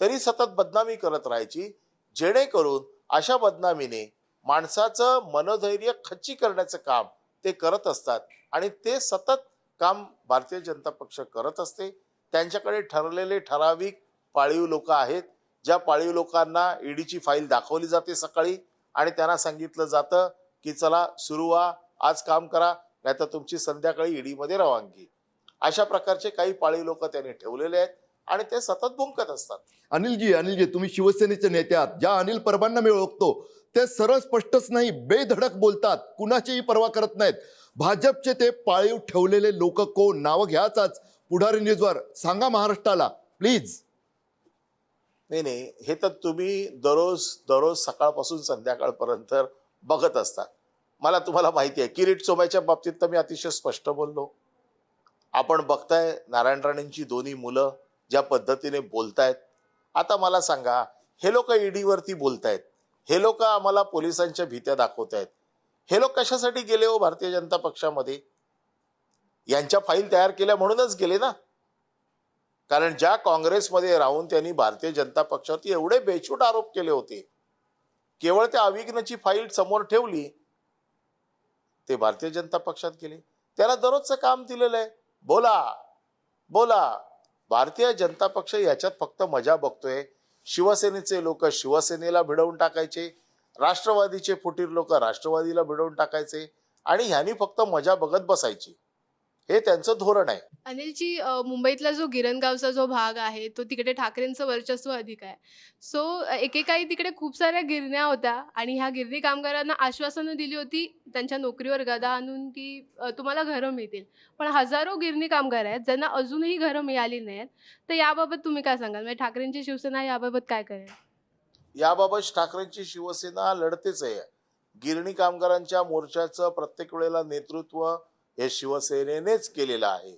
तरी सतत बदनामी करत राहायची, जेणेकरून अशा बदनामीने माणसाचं मनोधैर्य खच्ची करण्याचं काम ते करत असतात आणि ते सतत काम भारतीय जनता पक्ष करत असते. त्यांच्याकडे ठरलेले ठराविक पाळीव लोक आहेत, ज्या पाळीव लोकांना ईडीची फाईल दाखवली जाते सकाळी आणि त्यांना सांगितलं जातं की चला सुरू व्हा, आज काम करा, नाहीतर तुमची संध्याकाळी ईडीमध्ये रवानगी. अशा प्रकारचे काही पाळीव लोक त्यांनी ठेवलेले आहेत आणि ते सतत भुंकत असतात. अनिलजी तुम्ही शिवसेनेचे नेते आहात. ज्या अनिल परबांना मी ओळखतो ते सरळ स्पष्टच नाही, बेधडक बोलतात, कुणाचीही पर्वा करत नाहीत. भाजपचे ते पाळीव ठेवलेले लोक कोण? नावं घ्याच आज पुढारी न्यूजवर, सांगा महाराष्ट्राला प्लीज. नाही, हे तर तुम्ही दररोज सकाळपासून संध्याकाळपर्यंत बघत असतात. मला तुम्हाला माहिती आहे, किरीट सोमयच्या बाबतीत तर मी अतिशय स्पष्ट बोललो. आपण बघताय नारायण राणेंची दोन्ही मुलं ज्या पद्धतीने बोलतायत. आता मला सांगा, हे लोक ईडीवरती बोलतायत, हे लोक आम्हाला पोलिसांच्या भीत्या दाखवतायत, हे लोक कशासाठी गेले हो भारतीय जनता पक्षामध्ये? यांच्या फाईल तयार केल्या म्हणूनच गेले ना. कारण ज्या काँग्रेसमध्ये राहून त्यांनी भारतीय जनता पक्षावरती एवढे बेछूट आरोप केले होते, केवळ त्या अविघ्नची फाईल समोर ठेवली, ते भारतीय जनता पक्षात गेले. त्याला दररोजचं काम दिलेलं आहे, बोला. भारतीय जनता पक्ष याच्यात फक्त मजा बघतोय. शिवसेनेचे लोक शिवसेनेला भिडवून टाकायचे, राष्ट्रवादीचे फुटीर लोक राष्ट्रवादीला भिडवून टाकायचे आणि ह्यांनी फक्त मजा बघत बसायची. हे त्यांचं धोरण आहे. अनिलजी, मुंबईतला जो गिरणगावचा जो भाग आहे तो तिकडे ठाकरेंचं वर्चस्व अधिक आहे. सो एकेकाळी तिकडे खूप साऱ्या गिरण्या होत्या आणि ह्या गिरणी कामगारांना आश्वासनं दिली होती त्यांच्या नोकरीवर गदा आणून की तुम्हाला घरं मिळतील. पण हजारो गिरणी कामगार आहेत ज्यांना अजूनही घरं मिळाली नाहीत. तर याबाबत तुम्ही काय सांगाल? म्हणजे ठाकरेंची शिवसेना याबाबत काय करेल? याबाबत ठाकरेंची शिवसेना लढतेच आहे. गिरणी कामगारांच्या मोर्चाचं प्रत्येक वेळेला नेतृत्व हे शिवसेनेनेच केलेलं आहे.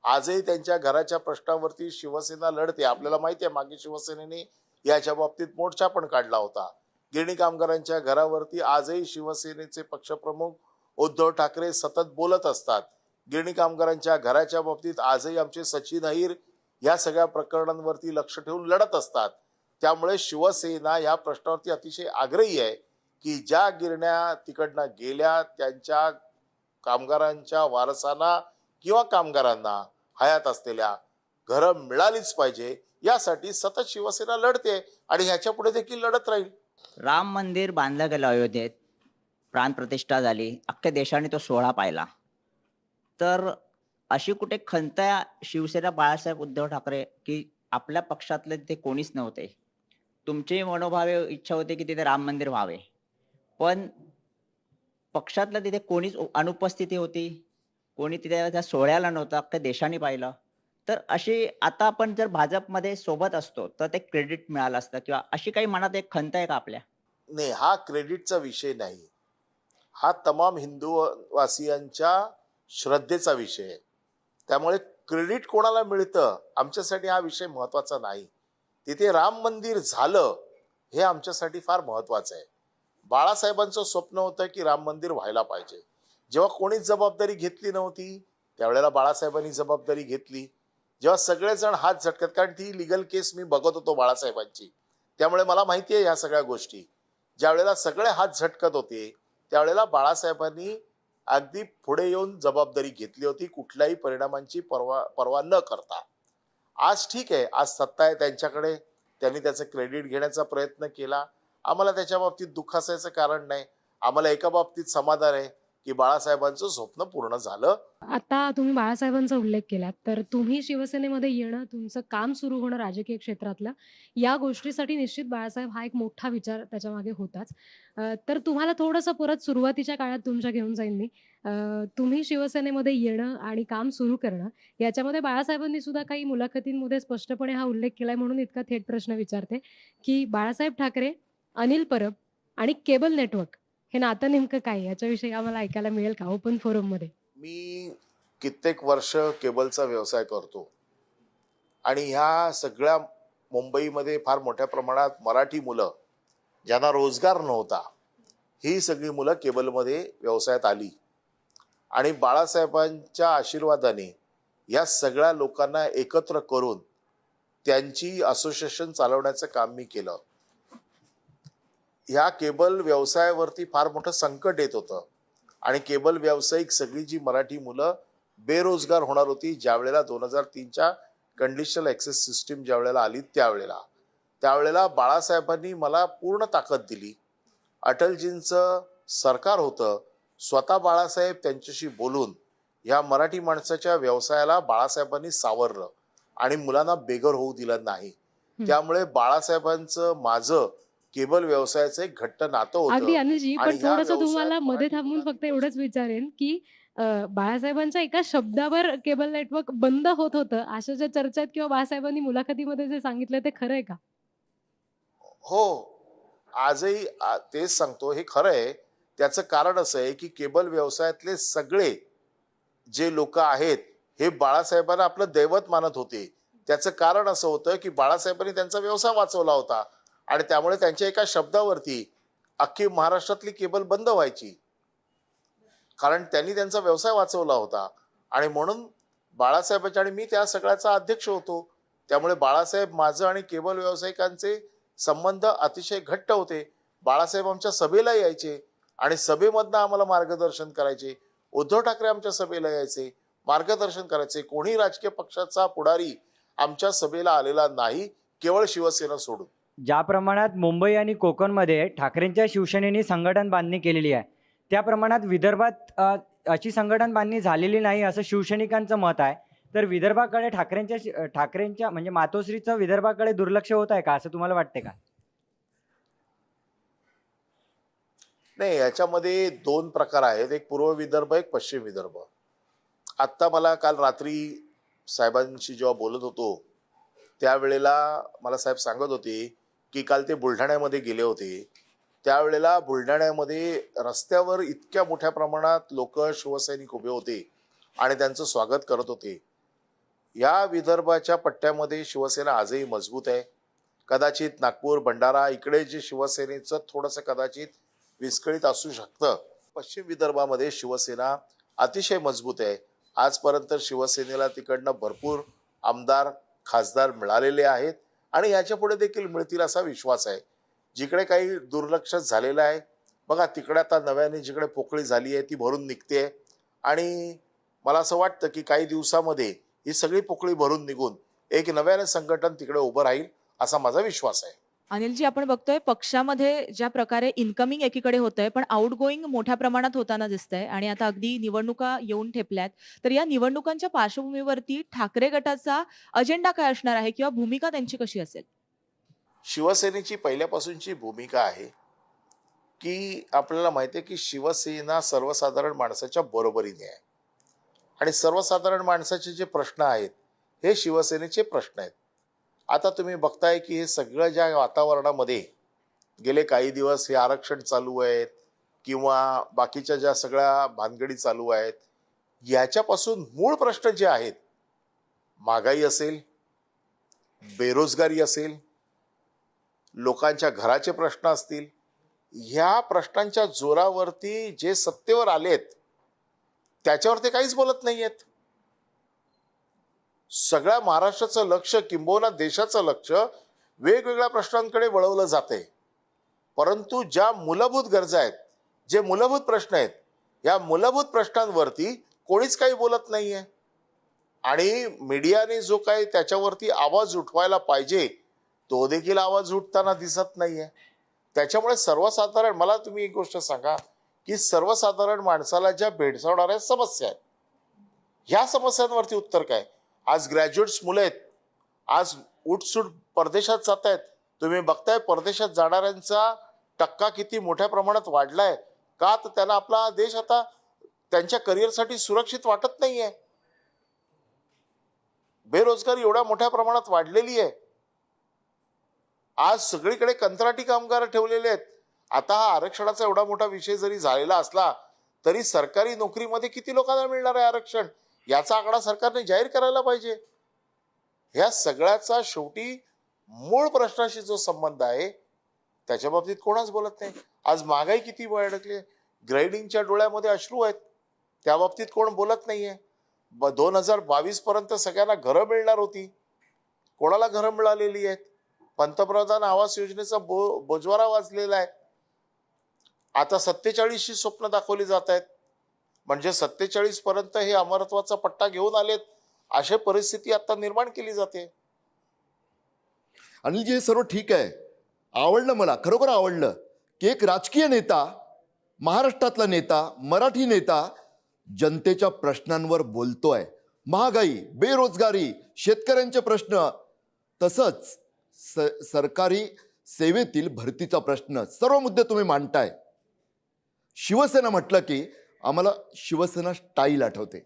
आजही त्यांच्या घराच्या प्रश्नावरती शिवसेना लढते. आपल्याला माहिती आहे मागे शिवसेनेने याच्या बाबतीत मोर्चा पण काढला होता. गिरणी कामगारांच्या घरावरती आजही शिवसेनेचे पक्षप्रमुख उद्धव ठाकरे सतत बोलत असतात. गिरणी कामगारांच्या घराच्या बाबतीत आजही आमचे सचिन अहिर या सगळ्या प्रकरणांवरती लक्ष ठेवून लढत असतात. त्यामुळे शिवसेना या प्रश्नावरती अतिशय आग्रही आहे की ज्या गिरण्या तिकडनं गेल्या त्यांच्या कामगारांच्या वारसांना किंवा कामगारांना हयात असलेल्या घरं मिळालीच पाहिजे, यासाठी सतत शिवसेना लढते आणि ह्याच्या पुढे देखील लढत राहील. राम मंदिर बांधलं गेलं अयोध्येत, प्राणप्रतिष्ठा झाली, अख्ख्या देशाने तो सोहळा पाहिला. तर अशी कुठे खंत आहे शिवसेना बाळासाहेब उद्धव ठाकरे की आपल्या पक्षातले तिथे कोणीच नव्हते, तुमची मनोभावे इच्छा होती की तिथे राम मंदिर व्हावे, पण पक्षातलं तिथे कोणीच अनुपस्थिती होती, कोणी तिथे त्या सोहळ्याला नव्हतं, अख्ख्या देशाने पाहिलं. तर अशी आता आपण जर भाजपमध्ये सोबत असतो तर ते क्रेडिट मिळालं असतं, किंवा अशी काही मनात एक खंत आहे का आपल्या? नाही, हा क्रेडिटचा विषय नाही, हा तमाम हिंदू वासियांच्या श्रद्धेचा विषय आहे. त्यामुळे क्रेडिट कोणाला मिळतं आमच्यासाठी हा विषय महत्वाचा नाही. तिथे राम मंदिर झालं हे आमच्यासाठी फार महत्वाचं आहे. बाळासाहेबांचं स्वप्न होतं की राम मंदिर व्हायला पाहिजे. जेव्हा कोणीच जबाबदारी घेतली नव्हती त्यावेळेला बाळासाहेबांनी जबाबदारी घेतली. जेव्हा सगळेजण हात झटकत, कारण ती लिगल केस मी बघत होतो बाळासाहेबांची, त्यामुळे मला माहिती आहे या सगळ्या गोष्टी. ज्या वेळेला सगळे हात झटकत होते त्यावेळेला बाळासाहेबांनी अगदी पुढे येऊन जबाबदारी घेतली होती, कुठल्याही परिणामांची पर्वा न करता. आज ठीक आहे, आज सत्ता आहे त्यांच्याकडे, त्यांनी त्याचं क्रेडिट घेण्याचा प्रयत्न केला. आम्हाला त्याच्या बाबतीत दुःख असायचं कारण नाही. आम्हाला एका बाबतीत समाधान आहे की बाळासाहेबांचं स्वप्न पूर्ण झालं. आता तुम्ही बाळासाहेबांचा उल्लेख केलात, तर तुम्ही शिवसेनेमध्ये येणं, तुमचं काम सुरू होणं राजकीय क्षेत्रातलं, या गोष्टीसाठी निश्चित बाळासाहेब हा एक मोठा विचार त्याच्यामागे होताच. तर तुम्हाला थोडंसं परत सुरुवातीच्या काळात तुमच्या घेऊन जाईन मी. तुम्ही शिवसेनेमध्ये येणं आणि काम सुरू करणं, याच्यामध्ये बाळासाहेबांनी सुद्धा काही मुलाखतींमध्ये स्पष्टपणे हा उल्लेख केलाय, म्हणून इतका थेट प्रश्न विचारते, की बाळासाहेब ठाकरे, अनिल परब आणि केबल नेटवर्क हे नातं नेमकं काय आहे? याच्याविषयी आम्हाला ऐकायला मिळेल का ओपन फोरममध्ये? मी कित्येक वर्ष केबलचा व्यवसाय करतो आणि ह्या सगळ्या मुंबईमध्ये फार मोठ्या प्रमाणात मराठी मुलं ज्यांना रोजगार नव्हता, ही सगळी मुलं केबलमध्ये व्यवसायात आली आणि बाळासाहेबांच्या आशीर्वादाने या सगळ्या लोकांना एकत्र करून त्यांची असोसिएशन चालवण्याचं काम मी केलं. ह्या केबल व्यवसायावरती फार मोठं संकट येत होतं आणि केबल व्यावसायिक सगळी जी मराठी मुलं बेरोजगार होणार होती, ज्या वेळेला 2003च्या कंडिशनल ॲक्सेस सिस्टीम ज्या वेळेला आली त्यावेळेला बाळासाहेबांनी मला पूर्ण ताकद दिली. अटलजींचं सरकार होतं, स्वतः बाळासाहेब त्यांच्याशी बोलून ह्या मराठी माणसाच्या व्यवसायाला बाळासाहेबांनी सावरलं आणि मुलांना बेघर होऊ दिलं नाही. त्यामुळे बाळासाहेबांचं माझं केबल व्यवसायाचं एक घट्ट नातं होतं. अगदी अनिलजी, पण आणि ह्या थोडंसं तुम्हाला व्यवसायात मध्ये मराठी थांबून फक्त मुलांना एवढंच विचारेन, की बाळासाहेबांच्या एका शब्दावर केबल नेटवर्क बंद होत होतं, अशा ज्या चर्चा आहेत किंवा बाळासाहेबांनी मुलाखतीमध्ये जे सांगितलं ते खरं आहे का? हो, आजही तेच सांगतो, हे खरं आहे. त्याचं कारण असं आहे की केबल व्यवसायातले सगळे जे लोक आहेत हे बाळासाहेबांना आपलं दैवत मानत होते. त्याचं कारण असं होतं की बाळासाहेबांनी त्यांचा व्यवसाय वाचवला होता आणि त्यामुळे त्यांच्या एका शब्दावरती अख्खी महाराष्ट्रातली केबल बंद व्हायची, कारण त्यांनी त्यांचा व्यवसाय वाचवला होता. आणि म्हणून बाळासाहेबांच्या आणि मी त्या सगळ्याचा अध्यक्ष होतो. त्यामुळे बाळासाहेब, माझं आणि केबल व्यावसायिकांचे संबंध अतिशय घट्ट होते. बाळासाहेब आमच्या सभेला यायचे आणि सभेमधनं आम्हाला मार्गदर्शन करायचे. उद्धव ठाकरे आमच्या सभेला यायचे, मार्गदर्शन करायचे. कोणी राजकीय पक्षाचा पुढारी आमच्या सभेला आलेला नाही, केवळ शिवसेना सोडून. ज्या प्रमाणात मुंबई आणि कोकणमध्ये ठाकरेंच्या शिवसेनेने संघटन बांधणी केलेली आहे, त्या प्रमाणात विदर्भात अशी संघटन बांधणी झालेली नाही असं शिवसैनिकांचं मत आहे. तर विदर्भाकडे ठाकरेंच्या म्हणजे मातोश्रीचं विदर्भाकडे दुर्लक्ष होत आहे का, असं तुम्हाला वाटते का? नाही, याच्यामध्ये दोन प्रकार आहेत, एक पूर्व विदर्भ, एक पश्चिम विदर्भ. आत्ता मला काल रात्री साहेबांशी जेव्हा बोलत होतो त्यावेळेला मला साहेब सांगत होते की काल ते बुलढाण्यामध्ये गेले होते. त्यावेळेला बुलढाण्यामध्ये रस्त्यावर इतक्या मोठ्या प्रमाणात लोक शिवसैनिक उभे होते आणि त्यांचं स्वागत करत होते. या विदर्भाच्या पट्ट्यामध्ये शिवसेना आजही मजबूत आहे. कदाचित नागपूर भंडारा इकडे जे शिवसेनेचं थोडंसं कदाचित विस्कळीत असू शकतं. पश्चिम विदर्भामध्ये शिवसेना अतिशय मजबूत आहे. आजपर्यंत शिवसेनेला तिकडनं भरपूर आमदार खासदार मिळालेले आहेत आणि याच्या पुढे देखील मिळतील असा विश्वास आहे. जिकडे काही दुर्लक्ष झालेलं आहे बघा, तिकडे आता नव्याने जिकडे पोकळी झाली आहे ती भरून निघते आणि मला असं वाटतं की काही दिवसामध्ये ही सगळी पोकळी भरून निघून एक नव्याने संघटन तिकडे उभं राहील असा माझा विश्वास आहे. अनिलजी, आपण बघतोय पक्षामध्ये ज्या प्रकारे इन्कमिंग एकीकडे होतंय, पण आउटगोईंग मोठ्या प्रमाणात होताना दिसतंय आणि आता अगदी निवडणुका येऊन ठेपल्यात. तर या निवडणुकांच्या पार्श्वभूमीवरती ठाकरे गटाचा अजेंडा काय असणार आहे किंवा भूमिका त्यांची कशी असेल? शिवसेनेची पहिल्यापासूनची भूमिका आहे की आपल्याला माहिती आहे की शिवसेना सर्वसाधारण माणसाच्या बरोबरीने आहे आणि सर्वसाधारण माणसाचे जे प्रश्न आहेत हे शिवसेनेचे प्रश्न आहेत. आता तुम्ही बघताय की हे सगळं ज्या वातावरणामध्ये गेले काही दिवस हे आरक्षण चालू आहेत किंवा बाकीच्या ज्या सगळ्या भानगडी चालू आहेत, याच्यापासून मूळ प्रश्न जे आहेत, महागाई असेल, बेरोजगारी असेल, लोकांच्या घराचे प्रश्न असतील, ह्या प्रश्नांच्या जोरावरती जे सत्तेवर आलेत त्याच्यावर ते काहीच बोलत नाहीयेत. सगळ्या महाराष्ट्राचं लक्ष किंबहुना देशाचं लक्ष वेगवेगळ्या प्रश्नांकडे वळवलं जाते, परंतु ज्या मूलभूत गरजा आहेत, जे मूलभूत प्रश्न आहेत, या मूलभूत प्रश्नांवरती कोणीच काही बोलत नाहीये आणि मीडियाने जो काही त्याच्यावरती आवाज उठवायला पाहिजे तो देखील आवाज उठताना दिसत नाहीये. त्याच्यामुळे सर्वसाधारण, मला तुम्ही एक गोष्ट सांगा की सर्वसाधारण माणसाला ज्या भेडसावणाऱ्या समस्या आहेत, ह्या समस्यांवरती उत्तर काय? आज ग्रॅज्युएट्स मुलं आहेत, आज उठसूट परदेशात जात आहेत. तुम्ही बघताय परदेशात जाणाऱ्यांचा टक्का किती मोठ्या प्रमाणात वाढलाय. का? तर त्यांना आपला देश आता त्यांच्या करिअरसाठी सुरक्षित वाटत नाहीये. बेरोजगारी एवढ्या मोठ्या प्रमाणात वाढलेली आहे. आज सगळीकडे कंत्राटी कामगार ठेवलेले आहेत. आता हा आरक्षणाचा एवढा मोठा विषय जरी झालेला असला तरी सरकारी नोकरीमध्ये किती लोकांना मिळणार आहे आरक्षण, याचा आकडा सरकारने जाहीर करायला पाहिजे. ह्या सगळ्याचा शेवटी मूळ प्रश्नाशी जो संबंध आहे त्याच्या बाबतीत कोणाच बोलत नाही. आज महागाई किती अडकली, ग्राइडिंगच्या डोळ्यामध्ये अश्रू आहेत, त्या बाबतीत कोण बोलत नाहीये. 2022 पर्यंत सगळ्यांना घरं मिळणार होती, कोणाला घरं मिळालेली आहेत? पंतप्रधान आवास योजनेचा बोजवारा वाजलेला आहे. आता 47ची स्वप्न दाखवली जात आहेत, म्हणजे 47 पर्यंत हे अमरत्वाचा पट्टा घेऊन आलेत अशी परिस्थिती आता निर्माण केली जाते. अनिलजी, हे सर्व ठीक आहे, आवडलं, मला खरोखर आवडलं की एक राजकीय नेता, महाराष्ट्रातला नेता, मराठी नेता जनतेच्या प्रश्नांवर बोलतोय. महागाई, बेरोजगारी, शेतकऱ्यांचे प्रश्न, तसंच सरकारी सेवेतील भरतीचा प्रश्न, सर्व मुद्दे तुम्ही मांडताय. शिवसेना म्हटलं की आम्हाला शिवसेना स्टाईल आठवते.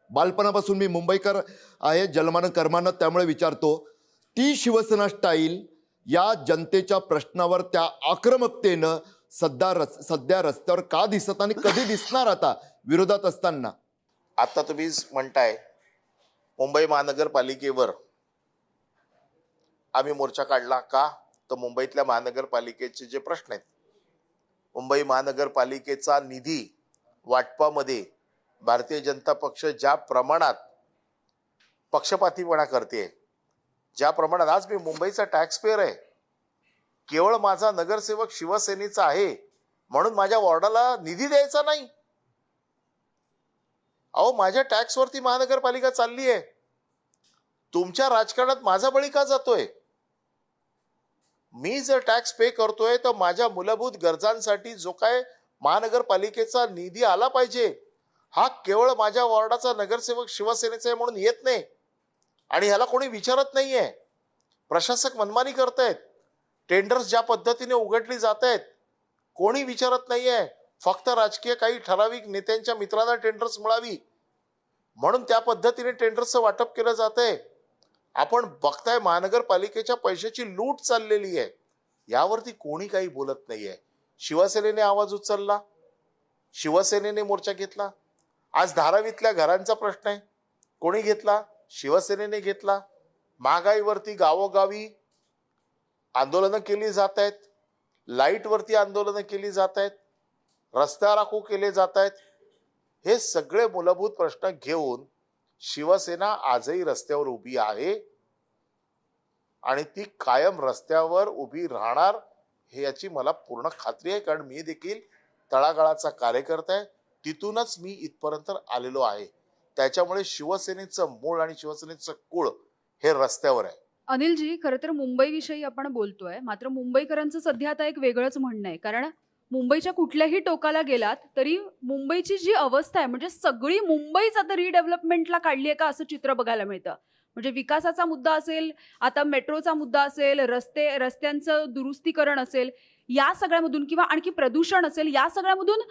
बालपणापासून मी मुंबईकर आहे, जन्मानं कर्मानं, त्यामुळे विचारतो, ती शिवसेना स्टाईल या जनतेच्या प्रश्नावर त्या आक्रमकतेनं सध्या रस्त्यावर का दिसत आणि कधी दिसणार आता विरोधात असताना? आता तुम्ही म्हणताय मुंबई महानगरपालिकेवर आम्ही मोर्चा काढला का? तर मुंबईतल्या महानगरपालिकेचे जे प्रश्न आहेत, मुंबई महानगरपालिकेचा निधी वाटपामध्ये भारतीय जनता पक्ष ज्या प्रमाणात पक्षपातीपणा करते, ज्या प्रमाणात, आज मी मुंबईचा टॅक्स पेअर आहे, केवळ माझा नगरसेवक शिवसेनेचा आहे म्हणून माझ्या वॉर्डाला निधी द्यायचा नाही. अहो, माझ्या टॅक्सवरती महानगरपालिका चालली आहे. तुमच्या राजकारणात माझा बळी का जातोय? मी जर टॅक्स पे करतोय तर माझ्या मूलभूत गरजांसाठी जो काय महानगरपालिकेचा निधी आला पाहिजे, हा केवळ माझ्या वॉर्डाचा नगरसेवक शिवसेनेचा आहे म्हणून येत नाही आणि ह्याला कोणी विचारत नाहीये. प्रशासक मनमानी करतायत, टेंडर्स ज्या पद्धतीने उघडली जात आहेत कोणी विचारत नाहीये. फक्त राजकीय काही ठराविक नेत्यांच्या मित्रांना टेंडर्स मिळावी म्हणून त्या पद्धतीने टेंडर्सचं वाटप केलं जात आहे. आपण बघताय महानगरपालिकेच्या पैशाची लूट चाललेली आहे, यावरती कोणी काही बोलत नाहीये. शिवसेनेने आवाज उचलला, शिवसेनेने मोर्चा घेतला. आज धारावीतल्या घरांचा प्रश्न आहे, कोणी घेतला? शिवसेनेने घेतला. महागाईवरती गावोगावी आंदोलनं केली जात आहेत, लाईटवरती आंदोलनं केली जात आहेत, रस्ता राखू केले जात आहेत. हे सगळे मूलभूत प्रश्न घेऊन शिवसेना आजही रस्त्यावर उभी आहे आणि ती कायम रस्त्यावर उभी राहणार हे याची मला पूर्ण खात्री आहे. कारण मी देखील तळागाळाचा कार्यकर्ता आहे, तिथूनच मी इथपर्यंत आलेलो आहे. त्याच्यामुळे शिवसेनेचं मूळ आणि शिवसेनेचं कुळ हे रस्त्यावर आहे. अनिलजी, खरं तर मुंबईविषयी आपण बोलतोय, मात्र मुंबईकरांचं सध्या आता एक वेगळंच म्हणणं आहे. कारण मुंबईच्या कुठल्याही टोकाला गेलात तरी मुंबईची जी अवस्था आहे, म्हणजे सगळी मुंबईच आता रिडेव्हलपमेंटला काढली आहे का असं चित्र बघायला मिळतं. म्हणजे विकासाचा मुद्दा असेल, आता मेट्रोचा मुद्दा असेल, रस्त्यांचं दुरुस्तीकरण असेल, या सगळ्यामधून किंवा आणखी प्रदूषण असेल, या सगळ्यामधून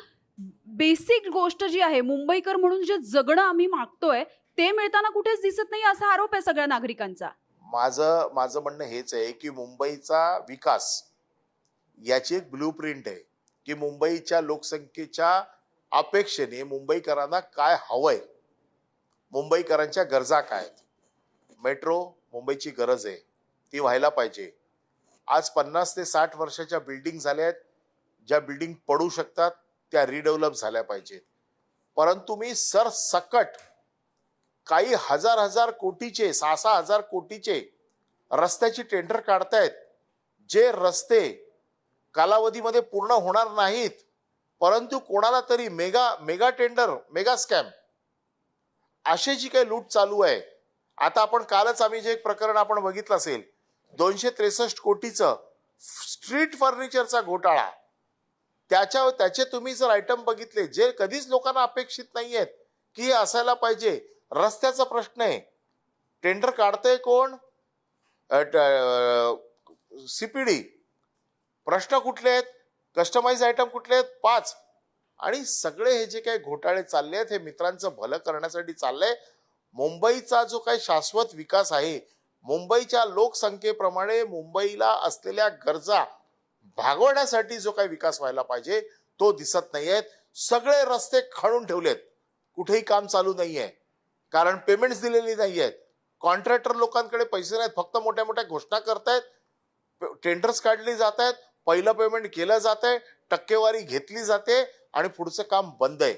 बेसिक गोष्ट जी आहे, मुंबईकर म्हणून जे जगणं आम्ही मागतोय ते मिळताना कुठेच दिसत नाही, असा आरोप आहे सगळ्या नागरिकांचा. माझं म्हणणं हेच आहे की मुंबईचा विकास याची एक ब्लूप्रिंट आहे की मुंबईच्या लोकसंख्येच्या अपेक्षेने मुंबईकरांना काय हवंय, मुंबईकरांच्या गरजा काय आहेत. मेट्रो मुंबईची गरज आहे, ती व्हायला पाहिजे. आज 50 ते 60 वर्षाच्या बिल्डिंग झाल्या आहेत, ज्या बिल्डिंग पडू शकतात त्या रिडेव्हलप झाल्या पाहिजेत. परंतु मी सरसकट काही हजार कोटीचे 6,000 कोटीचे रस्त्याची टेंडर काढतायत, जे रस्ते कालावधीमध्ये पूर्ण होणार नाहीत, परंतु कोणाला तरी मेगा टेंडर, मेगा स्कॅम अशी जी काही लूट चालू आहे. आता आपण कालच आम्ही जे एक प्रकरण आपण बघितलं असेल, 263 कोटीचं स्ट्रीट फर्निचरचा घोटाळा. त्याचे तुम्ही जर आयटम बघितले जे कधीच लोकांना अपेक्षित नाही आहेत की हे असायला पाहिजे. रस्त्याचा प्रश्न आहे, टेंडर काढतंय कोण? सीपीडी. प्रश्न कुठले आहेत? कस्टमाइज आयटम कुठले आहेत? 5. आणि सगळे हे जे काही घोटाळे चालले आहेत हे मित्रांचं भलं करण्यासाठी चाललंय. मुंबईचा जो काही शाश्वत विकास आहे, मुंबईच्या लोकसंख्येप्रमाणे मुंबईला असलेल्या गरजा भागवण्यासाठी जो काही विकास व्हायला पाहिजे तो दिसत नाहीयेत. सगळे रस्ते खणून ठेवलेत, कुठेही काम चालू नाहीये, कारण पेमेंट्स दिलेली नाही आहेत. कॉन्ट्रॅक्टर लोकांकडे पैसे नाहीत, फक्त मोठ्या मोठ्या घोषणा करतायत, टेंडर्स काढली जात आहेत, पहिलं पेमेंट केलं जात आहे, टक्केवारी घेतली जाते आणि पुढचं काम बंद आहे.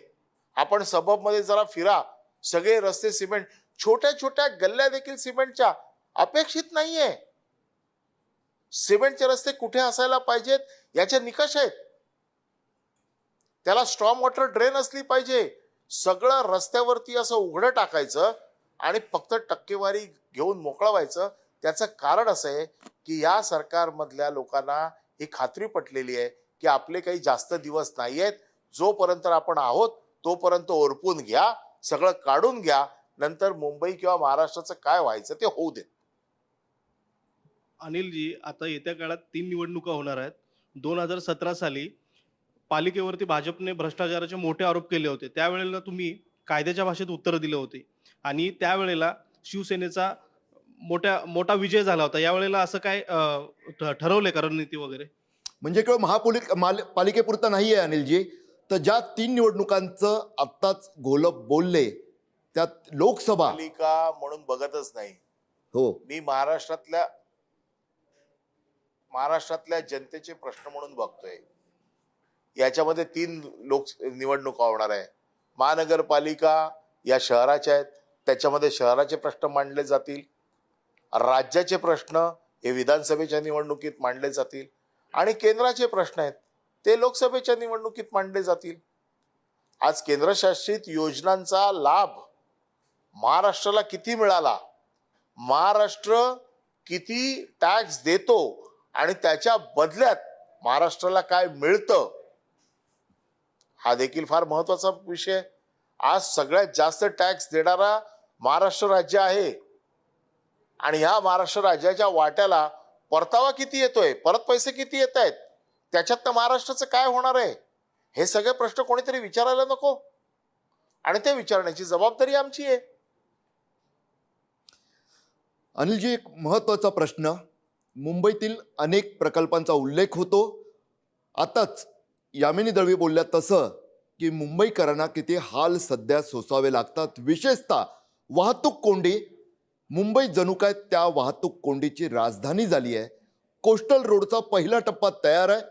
आपण सबबमध्ये जरा फिरा, सगळे रस्ते सिमेंट, छोट्या छोट्या गल्ल्या देखील सिमेंटच्या अपेक्षित नाहीये. सिमेंटचे रस्ते कुठे असायला पाहिजेत याचे निकष आहेत. त्याला स्ट्रॉम वॉटर ड्रेन असली पाहिजे. सगळं रस्त्यावरती असं उघडं टाकायचं आणि फक्त टक्केवारी घेऊन मोकळं व्हायचं. त्याचं कारण असं आहे की या सरकारमधल्या लोकांना ही खात्री पटलेली आहे की आपले काही जास्त दिवस नाही आहेत. जोपर्यंत आपण आहोत तोपर्यंत ओरपून घ्या, सगळं काढून घ्या, नंतर मुंबई किंवा महाराष्ट्राचं काय व्हायचं ते होऊ देत. अनिलजी, आता येत्या काळात 3 निवडणुका होणार आहेत. 2017 साली पालिकेवरती भाजपने भ्रष्टाचाराचे मोठे आरोप केले होते. त्यावेळेला तुम्ही कायद्याच्या भाषेत उत्तर दिले होते आणि त्यावेळेला शिवसेनेचा मोठा विजय झाला होता. यावेळेला असं काय ठरवलंय का रणनीती वगैरे? म्हणजे केवळ पालिकेपुरता नाही आहे अनिलजी, तर ज्या 3 निवडणुकांचं आत्ताच घोलप बोलले त्यात लोकसभा पालिका म्हणून बघतच नाही. हो, मी महाराष्ट्रातल्या जनतेचे प्रश्न म्हणून बघतोय. याच्यामध्ये 3 निवडणुका होणार आहे. महानगरपालिका या शहराच्या आहेत, त्याच्यामध्ये शहराचे प्रश्न मांडले जातील. राज्याचे प्रश्न हे विधानसभेच्या निवडणुकीत मांडले जातील आणि केंद्राचे प्रश्न आहेत ते लोकसभेच्या निवडणुकीत मांडले जातील. आज केंद्रशासित योजनांचा लाभ महाराष्ट्राला किती मिळाला, महाराष्ट्र किती टॅक्स देतो आणि त्याच्या बदल्यात महाराष्ट्राला काय मिळतं, हा देखील फार महत्वाचा विषय. आज सगळ्यात जास्त टॅक्स देणारा महाराष्ट्र राज्य आहे आणि ह्या महाराष्ट्र राज्याच्या वाट्याला परतावा किती येतोय, परत पैसे किती येत आहेत, त्याच्यात महाराष्ट्राचं काय होणार आहे, हे सगळे प्रश्न कोणीतरी विचारायला नको? आणि ते विचारण्याची जबाबदारी आमची आहे. अनिलजी, एक महत्त्वाचा प्रश्न, मुंबईतील अनेक प्रकल्पांचा उल्लेख होतो. आताच यामिनी दळवी बोलल्या तसं की मुंबईकरांना किती हाल सध्या सोसावे लागतात, विशेषतः वाहतूक कोंडी मुंबई जणू काय त्या वाहतूक कोंडीची राजधानी झाली आहे. कोस्टल रोडचा पहिला टप्पा तयार आहे,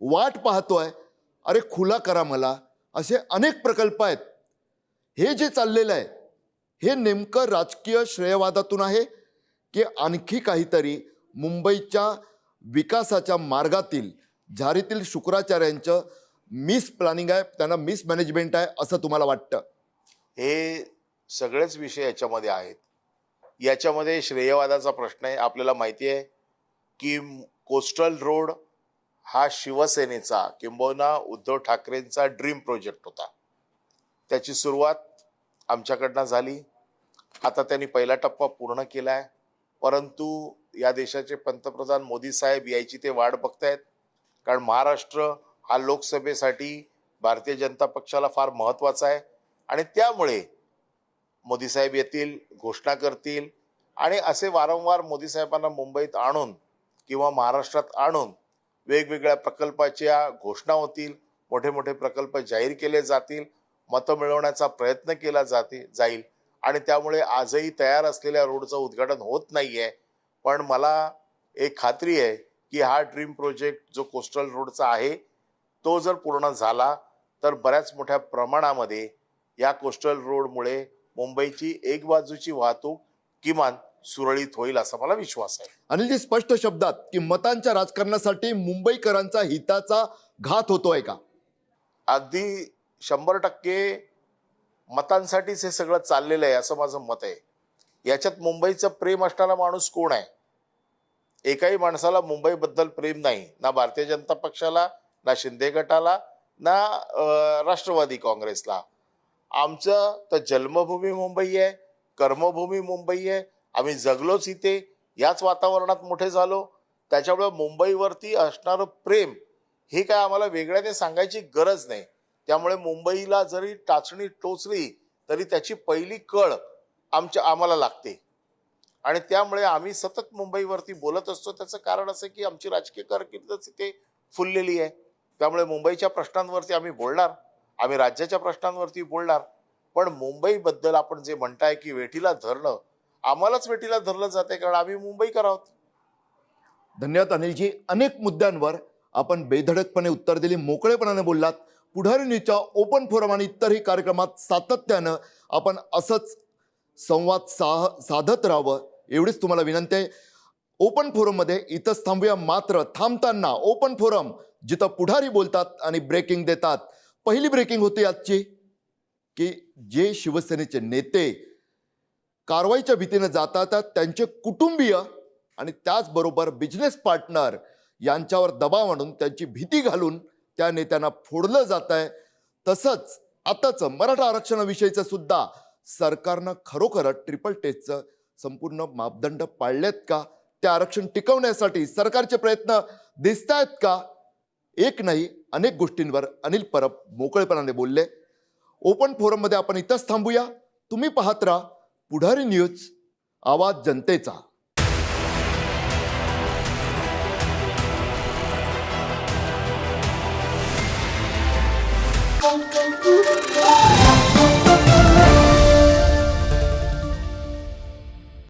वाट पाहतोय, अरे खुला करा मला, असे अनेक प्रकल्प आहेत. हे जे चाललेलं आहे हे नेमकं राजकीय श्रेयवादातून आहे की आणखी काहीतरी मुंबईच्या विकासाच्या मार्गातील झारीतील शुक्राचार्यांचं मिस प्लॅनिंग आहे, त्यांना मिस मॅनेजमेंट आहे असं तुम्हाला वाटतं? हे सगळेच विषय याच्यामध्ये आहेत. याच्यामध्ये श्रेयवादाचा प्रश्न आहे. आपल्याला माहिती आहे की कोस्टल रोड हा शिवसेनेचा किंबहुना उद्धव ठाकरेंचा ड्रीम प्रोजेक्ट होता. त्याची सुरुवात आमच्याकडनं झाली. आता त्यांनी पहिला टप्पा पूर्ण केला आहे, परंतु या देशाचे पंतप्रधान मोदी साहेब यायची ते वाट बघतायत. कारण महाराष्ट्र हा लोकसभेसाठी भारतीय जनता पक्षाला फार महत्त्वाचा आहे आणि त्यामुळे मोदी साहेब येतील, घोषणा करतील आणि असे वारंवार मोदी साहेबांना मुंबईत आणून किंवा महाराष्ट्रात आणून वेगवेगळ्या प्रकल्पाच्या घोषणा होतील, मोठे मोठे प्रकल्प जाहीर केले जातील, मतं मिळवण्याचा प्रयत्न केला जाईल आणि त्यामुळे आजही तयार असलेल्या रोडचं उद्घाटन होत नाहीये. पण मला एक खात्री आहे की हा ड्रीम प्रोजेक्ट जो कोस्टल रोडचा आहे तो जर पूर्ण झाला तर बऱ्याच मोठ्या प्रमाणामध्ये या कोस्टल रोडमुळे मुंबईची एक बाजूची वाहतूक किमान सुरळीत होईल असा मला विश्वास आहे. अनिलजी, स्पष्ट शब्दात की मतांच्या राजकारणासाठी मुंबईकरांचा हिताचा घात होतोय का? अगदी 100% मतांसाठीच हे सगळं चाललेलं आहे असं माझं मत आहे. याच्यात मुंबईचं प्रेम असणारा माणूस कोण आहे? एकाही माणसाला मुंबईबद्दल प्रेम नाही, ना भारतीय जनता पक्षाला, ना शिंदे गटाला, ना राष्ट्रवादी काँग्रेसला. आमचं तर जन्मभूमी मुंबई आहे, कर्मभूमी मुंबई आहे. आम्ही जगलोच इथे, याच वातावरणात मोठे झालो. त्याच्यामुळे मुंबईवरती असणारं प्रेम हे काय आम्हाला वेगळ्याने सांगायची गरज नाही. त्यामुळे मुंबईला जरी टाचणी टोचली तरी त्याची पहिली कळ आम्हाला लागते आणि त्यामुळे आम्ही सतत मुंबईवरती बोलत असतो. त्याचं कारण असं की आमची राजकीय कारकीर्दच इथे फुललेली आहे. त्यामुळे मुंबईच्या प्रश्नांवरती आम्ही बोलणार, आम्ही राज्याच्या प्रश्नांवरती बोलणार. पण मुंबईबद्दल आपण जे म्हणताय की वेठीला धरणं, आम्हालाच वेठीला धरलं जाते कारण आम्ही मुंबईकर आहोत. धन्यवाद अनिलजी. अनेक मुद्द्यांवर आपण बेधडकपणे उत्तर दिली, मोकळेपणाने बोललात. पुढारी न्यूजच्या ओपन फोरम आणि इतरही कार्यक्रमात सातत्यानं आपण असंच संवाद साधत राहावं एवढीच तुम्हाला विनंती आहे. ओपन फोरममध्ये इथंच थांबूया, मात्र थांबताना ओपन फोरम जिथं पुढारी बोलतात आणि ब्रेकिंग देतात. पहिली ब्रेकिंग होती आजची की जे शिवसेनेचे नेते कारवाईच्या भीतीने जातात त्यांचे कुटुंबीय आणि त्याचबरोबर बिझनेस पार्टनर यांच्यावर दबाव आणून त्यांची भीती घालून त्या नेत्यांना फोडलं जात आहे. तसंच आताचं मराठा आरक्षणाविषयीचं सुद्धा सरकारनं खरोखर ट्रिपल टेस्टचं संपूर्ण मापदंड पाळलेत का? ते आरक्षण टिकवण्यासाठी सरकारचे प्रयत्न दिसत आहेत का? एक नाही अनेक गोष्टींवर अनिल परब मोकळेपणाने बोलले. ओपन फोरममध्ये आपण इथंच थांबूया. तुम्ही पाहत राहा पुढारी न्यूज, आवाज जनतेचा. Thank you.